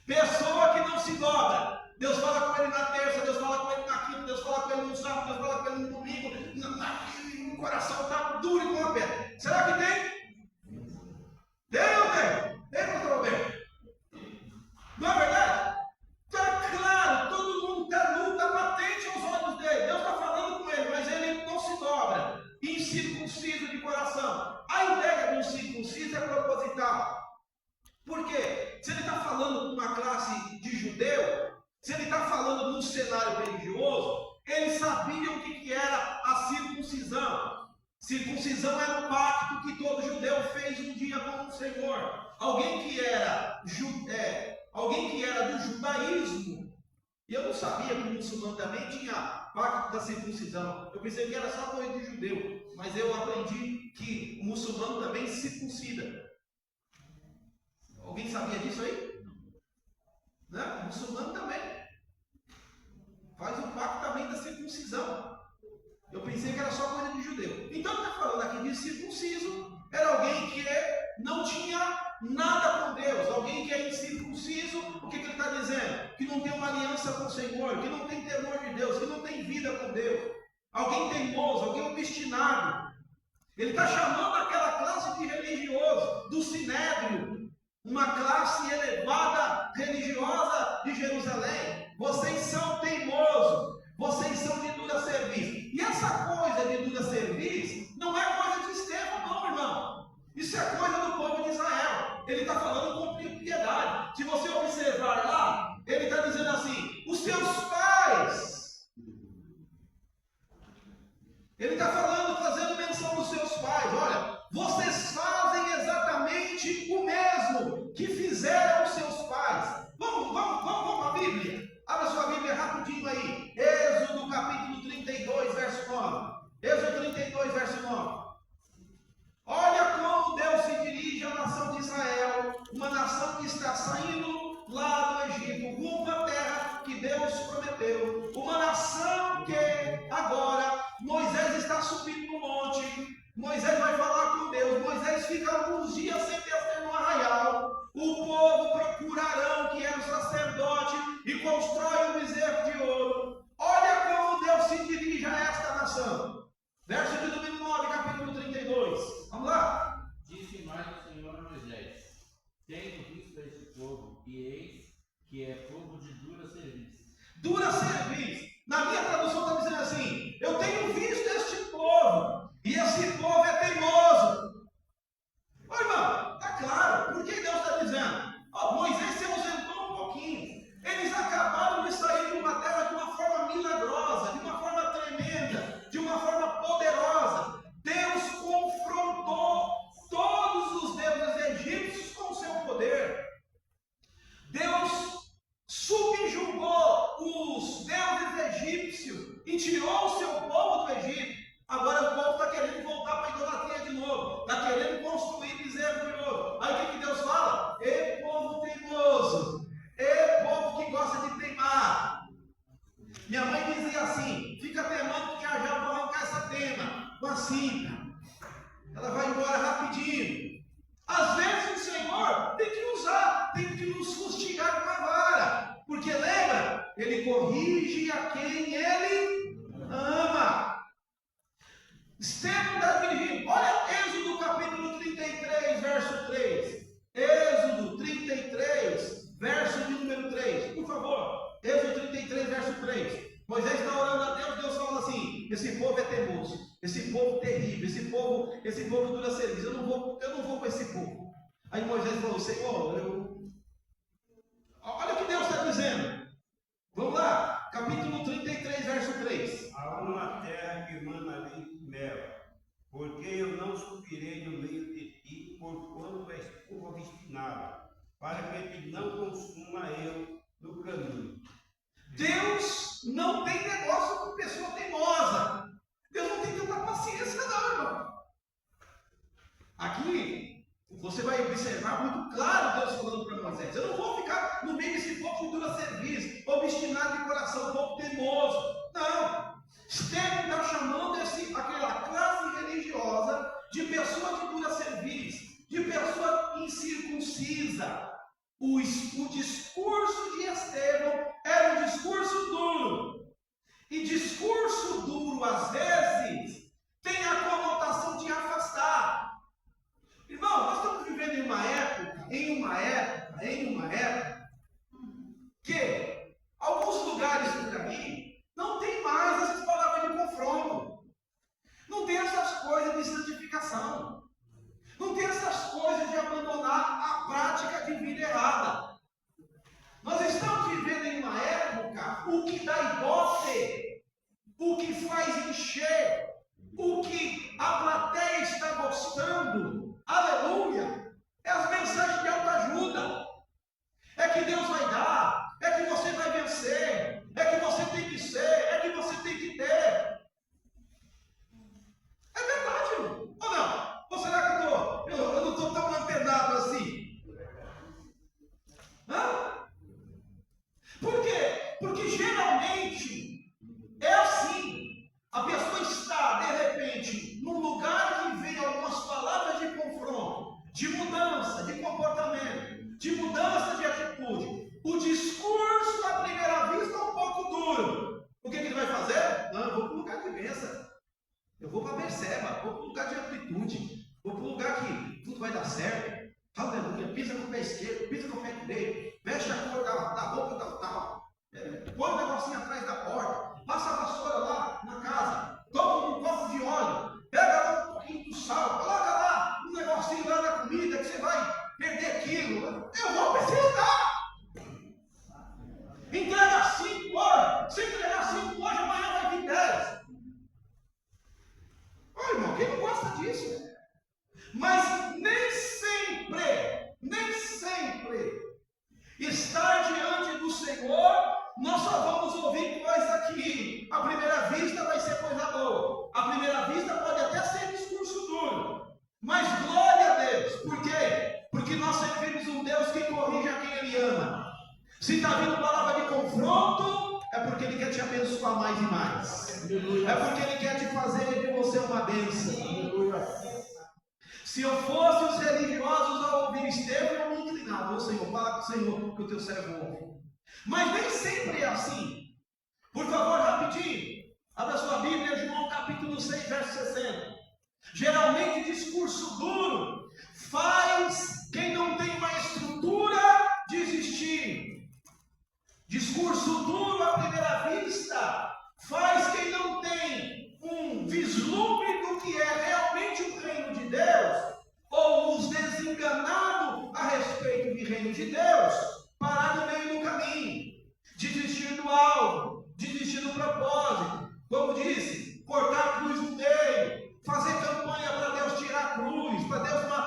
pessoa que não se dobra. Deus fala com ele na terça, Deus fala com ele na quinta, Deus fala com ele no sábado, Deus fala com ele no domingo. O coração está duro e com a pedra. Será que tem? Tem ou não tem? Tem, pastor Roberto? Não é verdade? Está claro, todo mundo está nu, está patente aos olhos dele. Deus está falando com ele, mas ele não se dobra. Incircunciso de coração. A ideia do circunciso é proposital. Por quê? Se ele está falando com uma classe de judeu, se ele está falando num cenário religioso, eles sabiam o que era a circuncisão. Circuncisão era um pacto que todo judeu fez um dia com o Senhor. Alguém que era do judaísmo, e eu não sabia que o muçulmano também tinha pacto da circuncisão. Eu pensei que era só coisa de judeu, mas eu aprendi que o muçulmano também circuncida. Alguém sabia disso aí? Não, o muçulmano também faz o pacto também da circuncisão. Eu pensei que era só coisa de judeu. Então ele está falando aqui de circunciso. Era alguém que não tinha nada com Deus. Alguém que é incircunciso. O que ele está dizendo? Que não tem uma aliança com o Senhor. Que não tem temor de Deus. Que não tem vida com Deus. Alguém teimoso. Alguém obstinado. Ele está chamando aquela classe de religioso do Sinédrio. Uma classe elevada, religiosa de Jerusalém. Vocês são teimosos. Vocês são de dura cerviz. E essa coisa de dura cerviz não é coisa de Estevão, não, irmão. Isso é coisa do povo de Israel. Ele está falando com propriedade. Se você observar lá, ele está dizendo assim: os seus pais. Ele está falando, fazendo menção dos seus pais. Olha, vocês fazem exatamente o mesmo que fizeram os seus pais. Vamos para a Bíblia. Abra sua Bíblia rapidinho aí. Êxodo capítulo 32, verso 9. Êxodo 32, verso 9. Olha como Deus se dirige à nação de Israel, uma nação que está saindo lá do Egito, rumo à terra que Deus prometeu. Uma nação que agora Moisés está subindo no monte. Moisés vai falar com Deus. Moisés fica alguns dias sem descer no arraial. O povo procura Arão, que era o sacerdote, e constrói um bezerro de ouro. Olha como Deus se dirige a esta nação. Verso de número 9, capítulo 32. Vamos lá? Disse mais o Senhor a Moisés: tenho visto este povo, e eis que é povo de dura cerviz. Dura cerviz. Na minha tradução está dizendo assim: eu tenho visto este povo, e esse povo é teimoso. Ô irmão, Às vezes o Senhor tem que usar, tem que nos fustigar com a vara. Porque lembra, Ele corrige a quem Ele ama. Estevão está dirigindo. Olha Êxodo capítulo 33, verso 3. Êxodo 33, verso de número 3. Por favor, Êxodo 33, verso 3. Moisés está orando a Deus, Deus fala assim: esse povo é teimoso, esse povo terrível, esse povo dura serviço, eu não vou com esse povo. Aí Moisés falou: Senhor, olha o que Deus está dizendo. Vamos lá, capítulo 33, verso 3. Há uma terra que mana leite e mel, porque eu não subirei no meio de ti, porquanto és povo obstinado, para que te não consuma eu no caminho. Deus não tem negócio com pessoa teimosa. Deus não tem tanta paciência, não, irmão. Aqui, você vai observar muito claro Deus falando para Moisés: eu não vou ficar no meio desse povo que dura serviço, obstinado de coração, povo teimoso. Não. Estevão está chamando aquela classe religiosa de pessoa que dura serviço, de pessoa incircuncisa. O discurso de Estevão era um discurso duro. E discurso duro, às vezes, tem a conotação de afastar. Irmão, nós estamos vivendo em uma época, que alguns lugares por aí não tem mais essas palavras de confronto. Não tem essas coisas de santificação. Não tem essas coisas de abandonar a prática de vida errada. Nós estamos vivendo em uma época, o que dá ibope, o que faz encher, o que a plateia está gostando, aleluia, é as mensagens de autoajuda. É que Deus vai dar, é que você vai vencer, é que você tem que ser, é que você tem que ter. É verdade, irmão. Ou não? Ou será que eu não estou tão antenado assim? Hã? Por quê? Porque geralmente é assim. A pessoa está, de repente, num lugar que vem algumas palavras de confronto, de mudança de comportamento, de mudança de atitude. O discurso, à primeira vista, é um pouco duro. O que ele vai fazer? Não, eu vou para o lugar de bênção. Eu vou para Berseba, vou para um lugar de amplitude, vou para um lugar que tudo vai dar certo. Aleluia, pisa com o pé esquerdo, pisa com o pé direito, veste a cor da roupa tal. Põe o negocinho atrás da porta, passa a vassoura lá na casa, toma um copo de óleo, pega lá um pouquinho do sal, coloca lá um negocinho lá na comida que você vai perder aquilo. Eu vou para esse lugar. Entrega 5 horas, se entregar 5 horas, amanhã vai vir 10. Ô irmão, quem não gosta disso? Mas nem sempre estar diante do Senhor, nós só vamos ouvir coisa que à primeira vista vai ser coisa boa. À primeira vista pode até ser discurso duro. Mas glória a Deus. Por quê? Porque nós servimos um Deus que corrige a quem Ele ama. Se está vindo palavra de confronto, é porque Ele quer te abençoar mais e mais. É porque Ele quer te fazer de você uma bênção. Se eu fosse os religiosos ao ouvir Estevão, eu me inclinava: ô Senhor, fala com o Senhor, que o teu servo ouve. Mas nem sempre é assim. Por favor, rapidinho, abra sua Bíblia, João capítulo 6, verso 60. Geralmente discurso duro faz quem não tem uma estrutura desistir. Discurso duro à primeira vista faz quem não tem um vislumbre do que é realmente o reino de Deus, ou os desenganados a respeito do reino de Deus, parar no meio do caminho, desistir do alvo, desistir do propósito. Como disse, cortar a cruz no meio, fazer campanha para Deus tirar a cruz, para Deus matar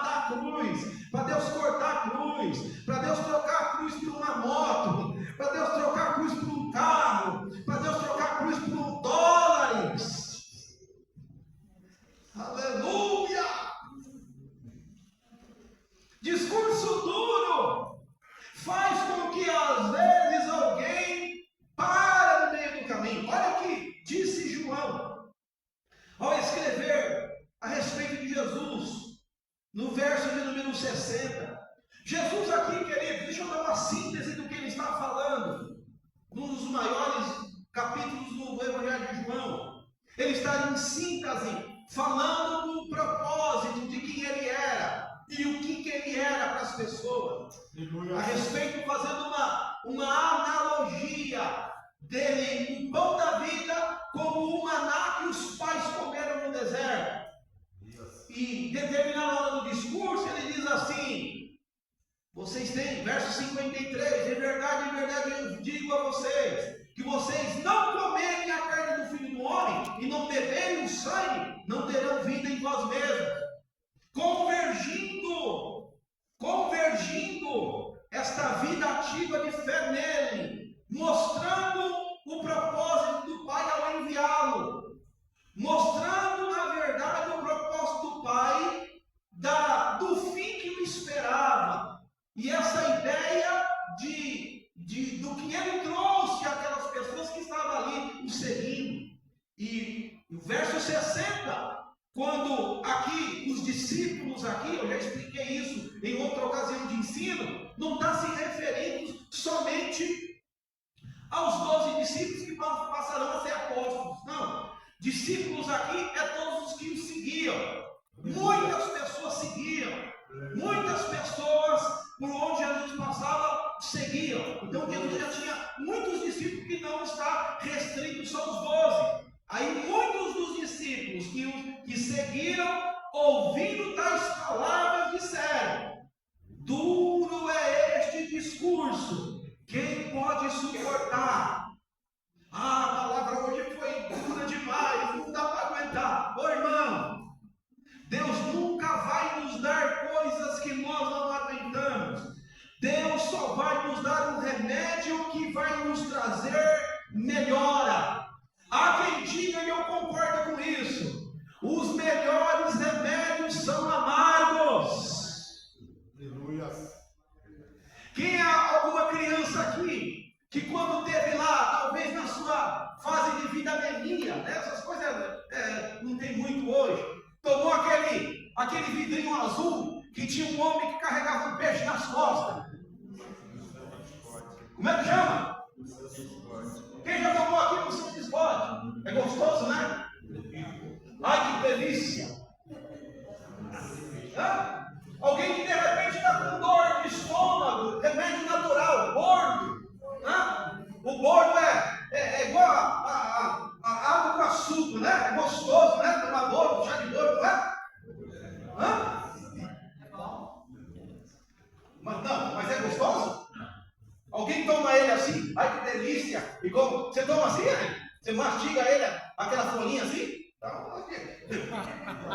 no verso de número 60. Jesus aqui, querido, deixa eu dar uma síntese do que ele está falando. Num dos maiores capítulos do Evangelho de João. Ele está em síntese, falando do propósito de quem ele era e o que ele era para as pessoas. A respeito, fazendo uma analogia dele, o pão da vida, como o maná que os pais comeram no deserto. E determinada hora do discurso, ele diz assim: vocês têm, verso 53, de verdade eu digo a vocês, que vocês não comerem a carne do Filho do Homem e não beberem o sangue, não terão vida em vós mesmos. Convergindo esta vida ativa de fé nele, mostrando o propósito do Pai ao enviá-lo, mostrando na verdade o propósito do Pai, do fim que o esperava, e essa ideia do que ele trouxe àquelas pessoas que estavam ali o seguindo. E o verso 60, quando aqui os discípulos aqui, eu já expliquei isso em outra ocasião de ensino, não está se referindo somente aos 12 discípulos que passarão a ser apóstolos. Não, discípulos aqui é todos os que o seguiam. Muitas pessoas seguiam, muitas pessoas por onde Jesus passava seguiam. Então Jesus já tinha muitos discípulos, que não está restrito só aos 12. Aí muitos dos discípulos que seguiram, ouvindo tais palavras, disseram: duro é este discurso, quem pode suportar? A palavra hoje foi dura demais, não dá para aguentar. Ô irmão, Deus nunca vai nos dar coisas que nós não aguentamos. Deus só vai nos dar um remédio que vai nos trazer melhora. Há quem diga, e eu concordo com isso, os melhores remédios são amargos. Aleluia. Quem há alguma criança aqui que quando teve lá, talvez na sua fase de vida anemia, né, essas coisas não tem muito hoje, tomou aquele vidrinho azul que tinha um homem que carregava um peixe nas costas? Como é que chama? Quem já tomou aqui no seu biscoito? É gostoso, né? Ai, que delícia! Hã? Alguém que de repente está com dor de estômago, remédio natural, bordo. Hã? O bordo é igual a água com açúcar, né? É gostoso, né? Tomar bordo, chá de bordo, não é? Hã? Mas é gostoso? Alguém toma ele assim? Ai, que delícia! Igual, você toma assim, né? Você mastiga ele, aquela folhinha assim?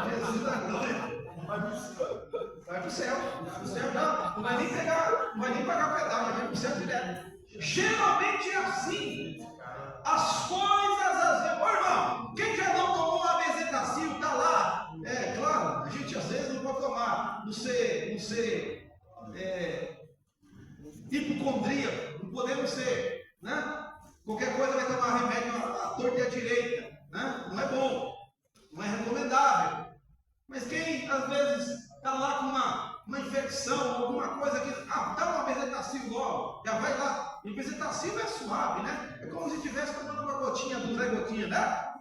Jesus da glória. Vai pro céu. Não vai nem pagar o pedal, vai pro céu direto. Geralmente é assim. As coisas às vezes. Ô irmão, quem já não tomou uma bezetacil, tá lá? É claro, a gente às vezes não pode tomar. Não ser hipocondríaco, não podemos ser, né? Qualquer coisa vai tomar remédio à torta e à direita, né? Não é bom, não é recomendável. Mas quem às vezes está lá com uma infecção, alguma coisa que, dá uma bezetacil logo, já vai lá. E o bezetacil é suave, né? É como se estivesse tomando uma gotinha do Zé Gotinha, né?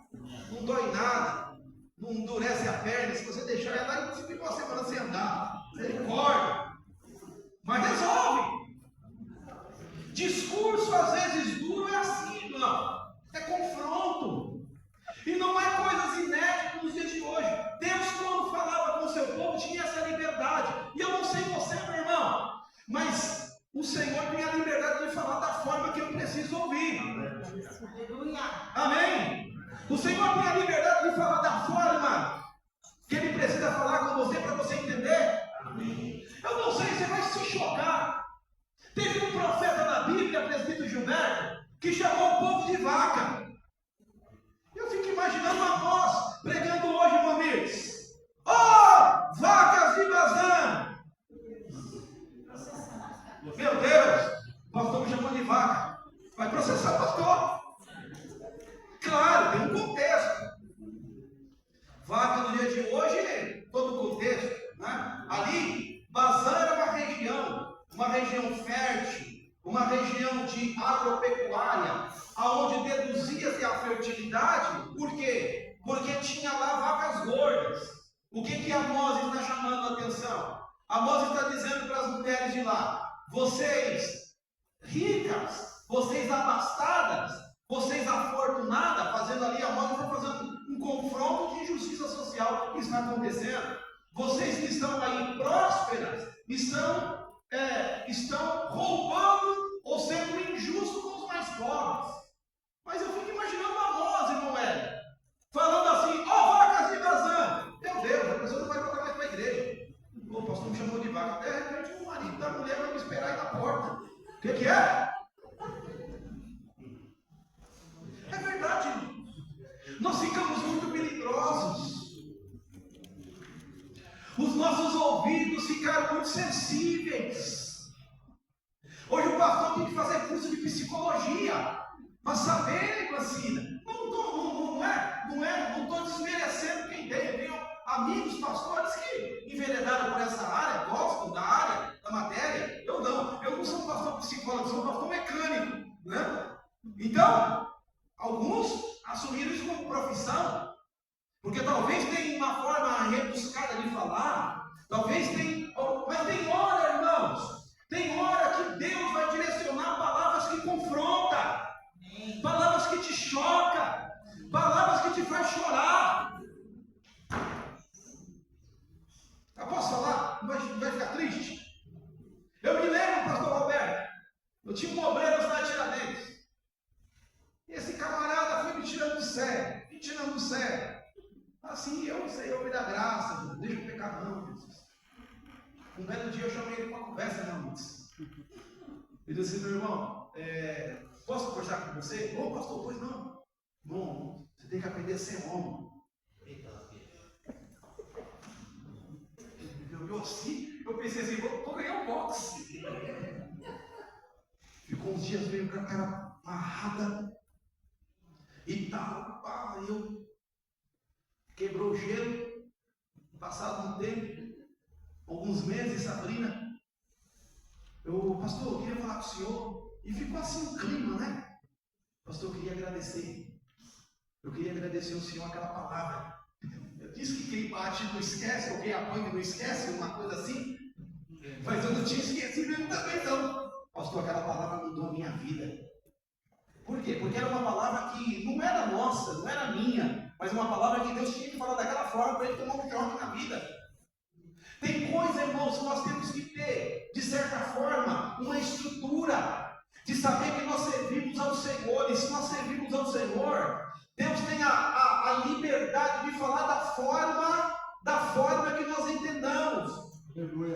Não dói nada, não endurece a perna. Se você deixar ela lá, você fica uma semana sem andar. Você acorda, mas resolve. Discurso às vezes duro é assim, irmão. É confronto. E não é coisas inéditas nos dias de hoje. Deus, quando falava com o seu povo, tinha essa liberdade. E eu não sei você, meu irmão, mas o Senhor tem a liberdade de falar da forma que eu preciso ouvir. Amém? O Senhor tem a liberdade de falar da forma que Ele precisa falar com você para você entender. Eu não sei, você vai se chocar. Teve um profeta da Bíblia, presbítero Gilberto, que chamou o povo de vaca. Eu fico imaginando a nós pregando hoje, meu amigos. Oh, vacas de Bazã! Meu Deus, nós estamos chamando de vaca. Vai processar o pastor. Claro, tem um contexto. Ali, Bazã era uma região fértil, uma região de agropecuária, aonde deduzia-se a fertilidade. Por quê? Porque tinha lá vacas gordas. O que Amós está chamando a atenção? Amós está dizendo para as mulheres de lá: vocês ricas, vocês abastadas, vocês afortunadas, fazendo ali, Amós está fazendo um confronto de injustiça social que está acontecendo. Vocês que estão aí prósperas, estão roubando ou sendo injustos com os mais pobres. Mas eu fico imaginando Amós, irmão Hélio, falando assim: ó, vacas de Bazã. Meu Deus, a pessoa não vai voltar mais para a igreja. O pastor me chamou de vaca. De repente o marido da mulher vai me esperar aí na porta. O que é? É verdade, irmão. Nós ficamos muito melindrosos. Os nossos ouvidos ficaram muito sensíveis. Hoje o pastor tem que fazer curso de psicologia para saber, Glancina. Não estou desmerecendo quem tem. Eu tenho amigos pastores que enveredaram por essa área, gostam da área, da matéria. Eu não sou pastor psicólogo, sou pastor mecânico, né? Então, alguns assumiram isso como profissão, porque talvez tenha uma forma rebuscada de falar, talvez tenha, mas tem hora, irmãos, tem hora que Deus vai direcionar palavras que confrontam, palavras que te chocam, palavras que te faz chorar. Eu posso falar? Vai ficar triste? Eu me lembro, pastor Roberto, eu tinha um obreiro na Tiradentes. Esse camarada foi me tirando do sério. Assim, eu me dá graça, não deixa eu pecar não, Jesus. Um belo dia eu chamei ele para uma conversa, né, Lutz? Ele disse assim: meu irmão, posso conversar com você? Ô, pastor, pois não. Bom, você tem que aprender a ser homem. Eu pensei assim, vou ganhar um boxe. Ficou uns dias meio com a cara amarrada e tal. Eu quebrou o gelo. Passado um tempo, alguns meses, Sabrina, pastor, eu queria falar com o senhor. E ficou assim um clima, né? Pastor, eu queria agradecer. Eu queria agradecer ao senhor aquela palavra. Eu disse que quem bate não esquece, ou quem apanha não esquece, uma coisa assim. Mas eu não tinha esquecido mesmo também, não. Pastor, aquela palavra mudou a minha vida. Por quê? Porque era uma palavra que não era nossa, não era minha, mas uma palavra que Deus tinha que falar daquela forma para ele tomar um choque na vida. Tem coisa, irmãos, que nós temos que ter, de certa forma, uma estrutura, de saber que nós servimos ao Senhor, e se nós servimos ao Senhor, Deus tem a liberdade de falar da forma que nós entendamos,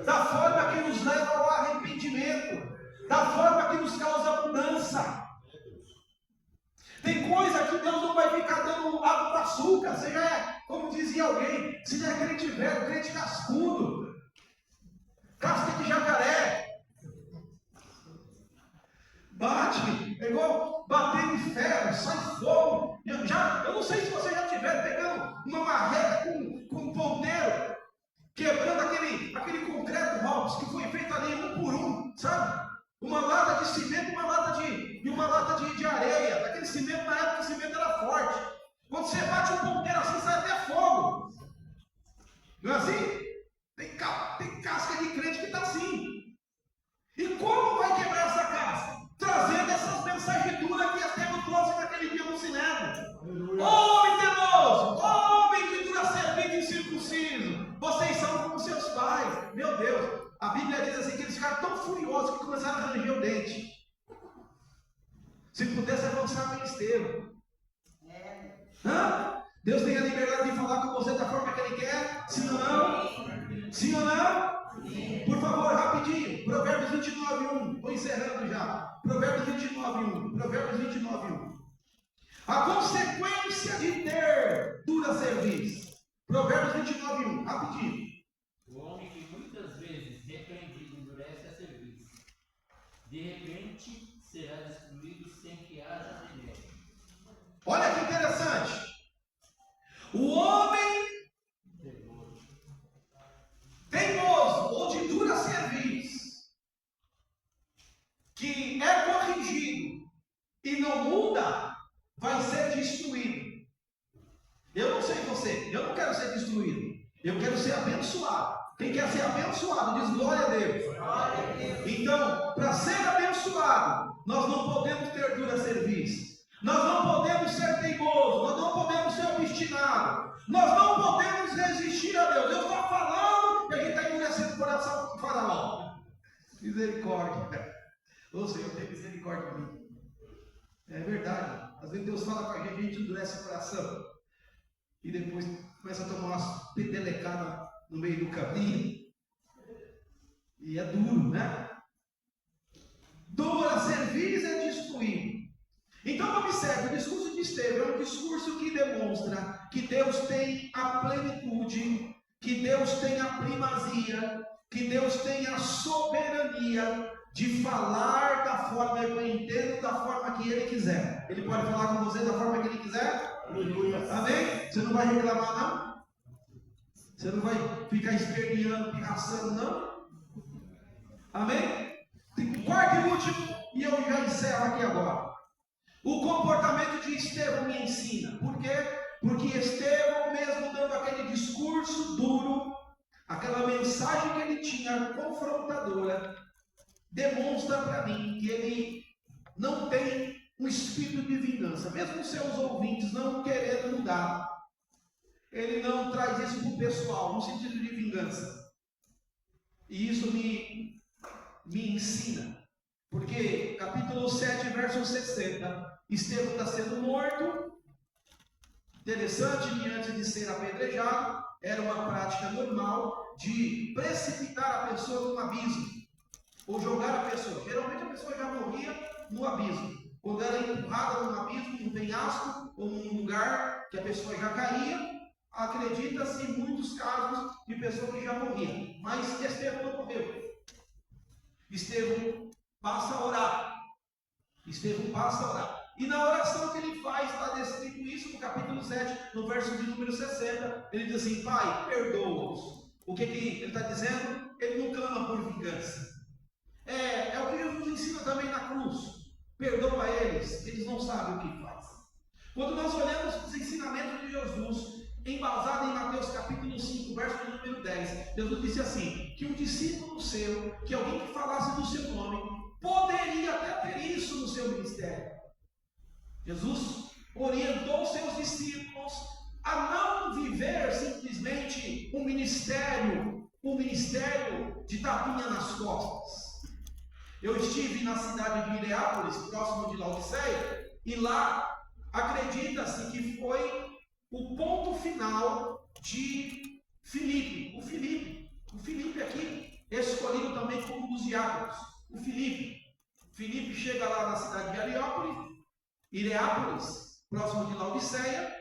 da forma que nos leva ao arrependimento, da forma que nos causa mudança. Tem coisa que Deus não vai ficar dando água para açúcar. Você já é, como dizia alguém, você já é crente velho, crente cascudo, casca de jacaré. Bate, é igual bater em ferro, sai fogo. Eu não sei se você já estiver pegando uma marreta com um ponteiro, quebrando aquele concreto Robson que foi feito ali um por um, sabe? Uma lata de cimento e uma lata de areia. Daquele cimento, na época o cimento era forte. Quando você bate um ponteiro assim, sai até fogo. Não é assim? Tem casca de crente que está assim. E como vai quebrar essa casca? Trazendo essas mensagens duras que até eu trouxe naquele dia no cinema. Homem teimoso, homem que dura serpente incircunciso, vocês são como seus pais. Meu Deus, a Bíblia diz assim que eles ficaram tão furiosos que começaram a ranger o dente. Se pudesse avançar o ministério. Deus tem a liberdade de falar com você da forma que Ele quer? Sim ou não? Sim ou não? Por favor, rapidinho. Provérbios 29:1. Estou encerrando já. Provérbios 29:1. Provérbios 29:1. A consequência de ter dura cerviz. Provérbios 29:1. Rapidinho. O homem que muitas vezes repreendido endurece a cerviz. De repente será destruído sem que haja remédio. Olha que interessante. O homem teimoso abençoado? Quem quer ser abençoado, diz glória a Deus. Então, para ser abençoado, nós não podemos ter dura serviço. Nós não podemos ser teimosos. Nós não podemos ser obstinados. Nós não podemos resistir a Deus. Deus está falando e a gente está endurecendo o coração com o faraó. Misericórdia. Ô Senhor, tem misericórdia de mim. É verdade. Às vezes Deus fala com a gente endurece o coração. E depois começa a tomar umas petelecadas no meio do caminho. E é duro, né? Dura serviço é destruir. Então observe, o discurso de Estevão é um discurso que demonstra que Deus tem a plenitude, que Deus tem a primazia, que Deus tem a soberania de falar da forma que eu entendo, da forma que Ele quiser. Ele pode falar com você da forma que Ele quiser? Amém? Você não vai reclamar, não? Você não vai ficar esperneando, pirraçando, não? Amém? Quarto e último, e eu já encerro aqui agora. O comportamento de Estevão me ensina. Por quê? Porque Estevão, mesmo dando aquele discurso duro, aquela mensagem que ele tinha confrontadora, demonstra para mim que ele não tem um espírito de vingança. Mesmo seus ouvintes não querendo mudar, ele não traz isso para o pessoal, no sentido de vingança. E isso me ensina. Porque capítulo 7, verso 60, Estevão está sendo morto. Interessante que antes de ser apedrejado, era uma prática normal de precipitar a pessoa num abismo, ou jogar a pessoa. Geralmente a pessoa já morria no abismo. Quando era empurrada num abismo, num penhasco, ou num lugar que a pessoa já caía, acredita-se em muitos casos de pessoa que já morria. Mas Estevão não morreu. Estevão passa a orar. Estevão passa a orar. E na oração que ele faz, está descrito isso no capítulo 7, no verso de número 60. Ele diz assim: Pai, perdoa-os. O que ele está dizendo? Ele não clama por vingança. É o que Jesus ensina também na cruz. Perdoa eles não sabem o que faz. Quando nós olhamos os ensinamentos de Jesus, embasado em Mateus capítulo 5, verso de número 10, Jesus disse assim, que um discípulo seu, que alguém que falasse do seu nome, poderia até ter isso no seu ministério. Jesus orientou seus discípulos a não viver simplesmente um ministério de tapinha nas costas. Eu estive na cidade de Ireápolis, próximo de Laodiceia, e lá acredita-se que foi o ponto final de Filipe. O Filipe aqui, escolhido também como um dos diáconos. O Filipe chega lá na cidade de Ireápolis, próximo de Laodiceia.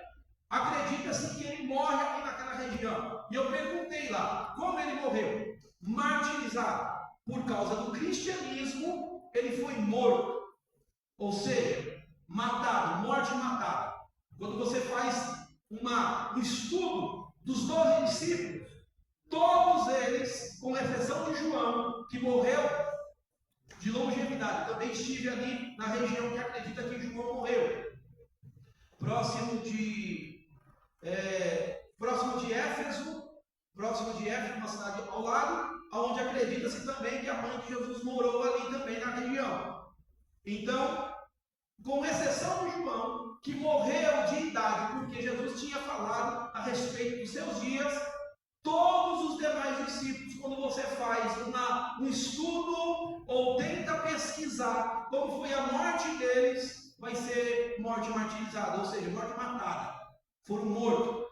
Acredita-se que ele morre aqui naquela região. E eu perguntei lá, como ele morreu? Martirizado. Por causa do cristianismo, ele foi morto. Ou seja, matado, morte matada. Quando você faz um estudo dos 12 discípulos, todos eles, com exceção de João, que morreu de longevidade, também estive ali na região que acredita que João morreu, próximo de Éfeso, uma cidade ao lado, onde acredita-se também que a mãe de Jesus morou ali também na região. Então, com exceção de João, que morreu de idade, porque Jesus tinha falado a respeito dos seus dias, todos os demais discípulos, quando você faz um estudo ou tenta pesquisar como foi a morte deles, vai ser morte martirizada, ou seja, morte matada. Foram mortos,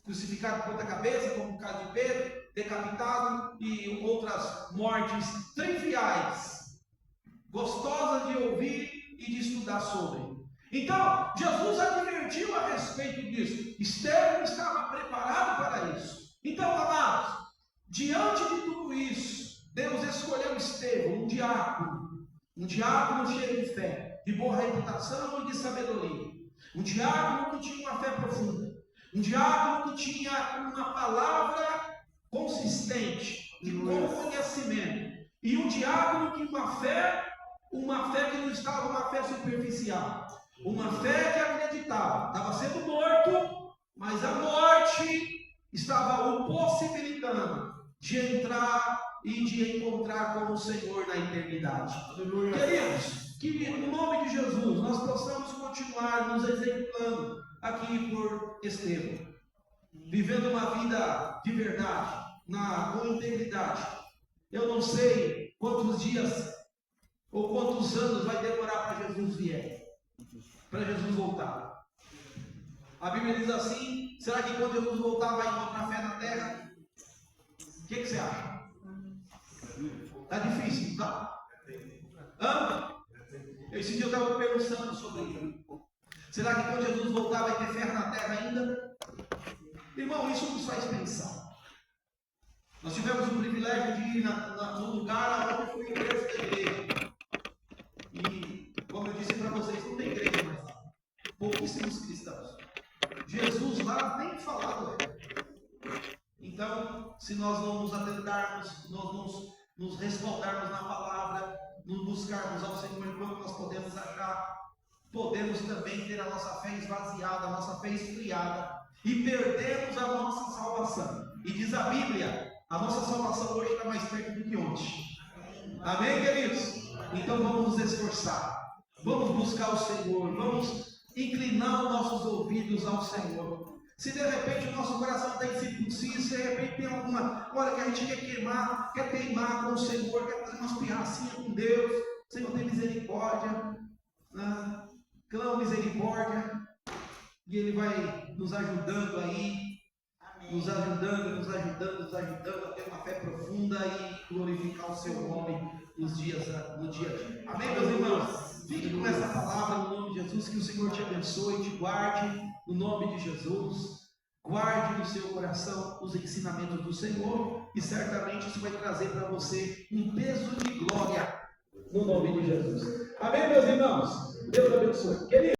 crucificados por ponta cabeça, como o caso de Pedro, decapitado e outras mortes triviais, gostosas de ouvir e de estudar sobre. Então, Jesus advertiu a respeito disso. Estevão estava preparado para isso. Então, amados, diante de tudo isso, Deus escolheu Estevão, um diácono cheio de fé, de boa reputação e de sabedoria. Um diácono que tinha uma fé profunda. Um diácono que tinha uma palavra consistente, de bom conhecimento. E um diácono que uma fé que não estava uma fé superficial. Uma fé que acreditava. Estava sendo morto, mas a morte estava o possibilitando de entrar e de encontrar com o Senhor na eternidade. Queridos, que no nome de Jesus nós possamos continuar nos exemplando aqui por Estevão, vivendo uma vida de verdade, com integridade. Eu não sei quantos dias ou quantos anos vai demorar para Jesus para Jesus voltar. A Bíblia diz assim: será que quando Jesus voltar vai encontrar fé na terra? O que você acha? Está difícil, tá? Esse dia eu estava pensando sobre isso. Será que quando Jesus voltar vai ter ferro na terra ainda? Irmão, isso nos faz pensar. Nós tivemos o privilégio de ir no lugar onde foi o berço da igreja. E, como eu disse para vocês, não tem igreja mais lá. Pouquíssimos cristãos. Jesus lá nem falado é. Então, se nós não nos atentarmos, nós nos respaldarmos na palavra, nos buscarmos ao Senhor enquanto nós podemos achar, podemos também ter a nossa fé esvaziada, a nossa fé esfriada e perdemos a nossa salvação. E diz a Bíblia, a nossa salvação hoje está mais perto do que ontem. Amém, queridos? Então vamos nos esforçar, vamos buscar o Senhor, vamos inclinar os nossos ouvidos ao Senhor. Se de repente o nosso coração está incircunciso, se de repente tem alguma hora que a gente quer teimar com o Senhor, quer fazer umas pirracinhas com Deus, Senhor tem misericórdia, né? Clama misericórdia, e Ele vai nos ajudando aí, nos ajudando a ter uma fé profunda e glorificar o seu nome no dia a dia. Amém, meus irmãos? Fique com essa palavra no nome de Jesus, que o Senhor te abençoe e te guarde no nome de Jesus. Guarde no seu coração os ensinamentos do Senhor e certamente isso vai trazer para você um peso de glória no nome de Jesus. Amém, meus irmãos? Deus abençoe. Querido.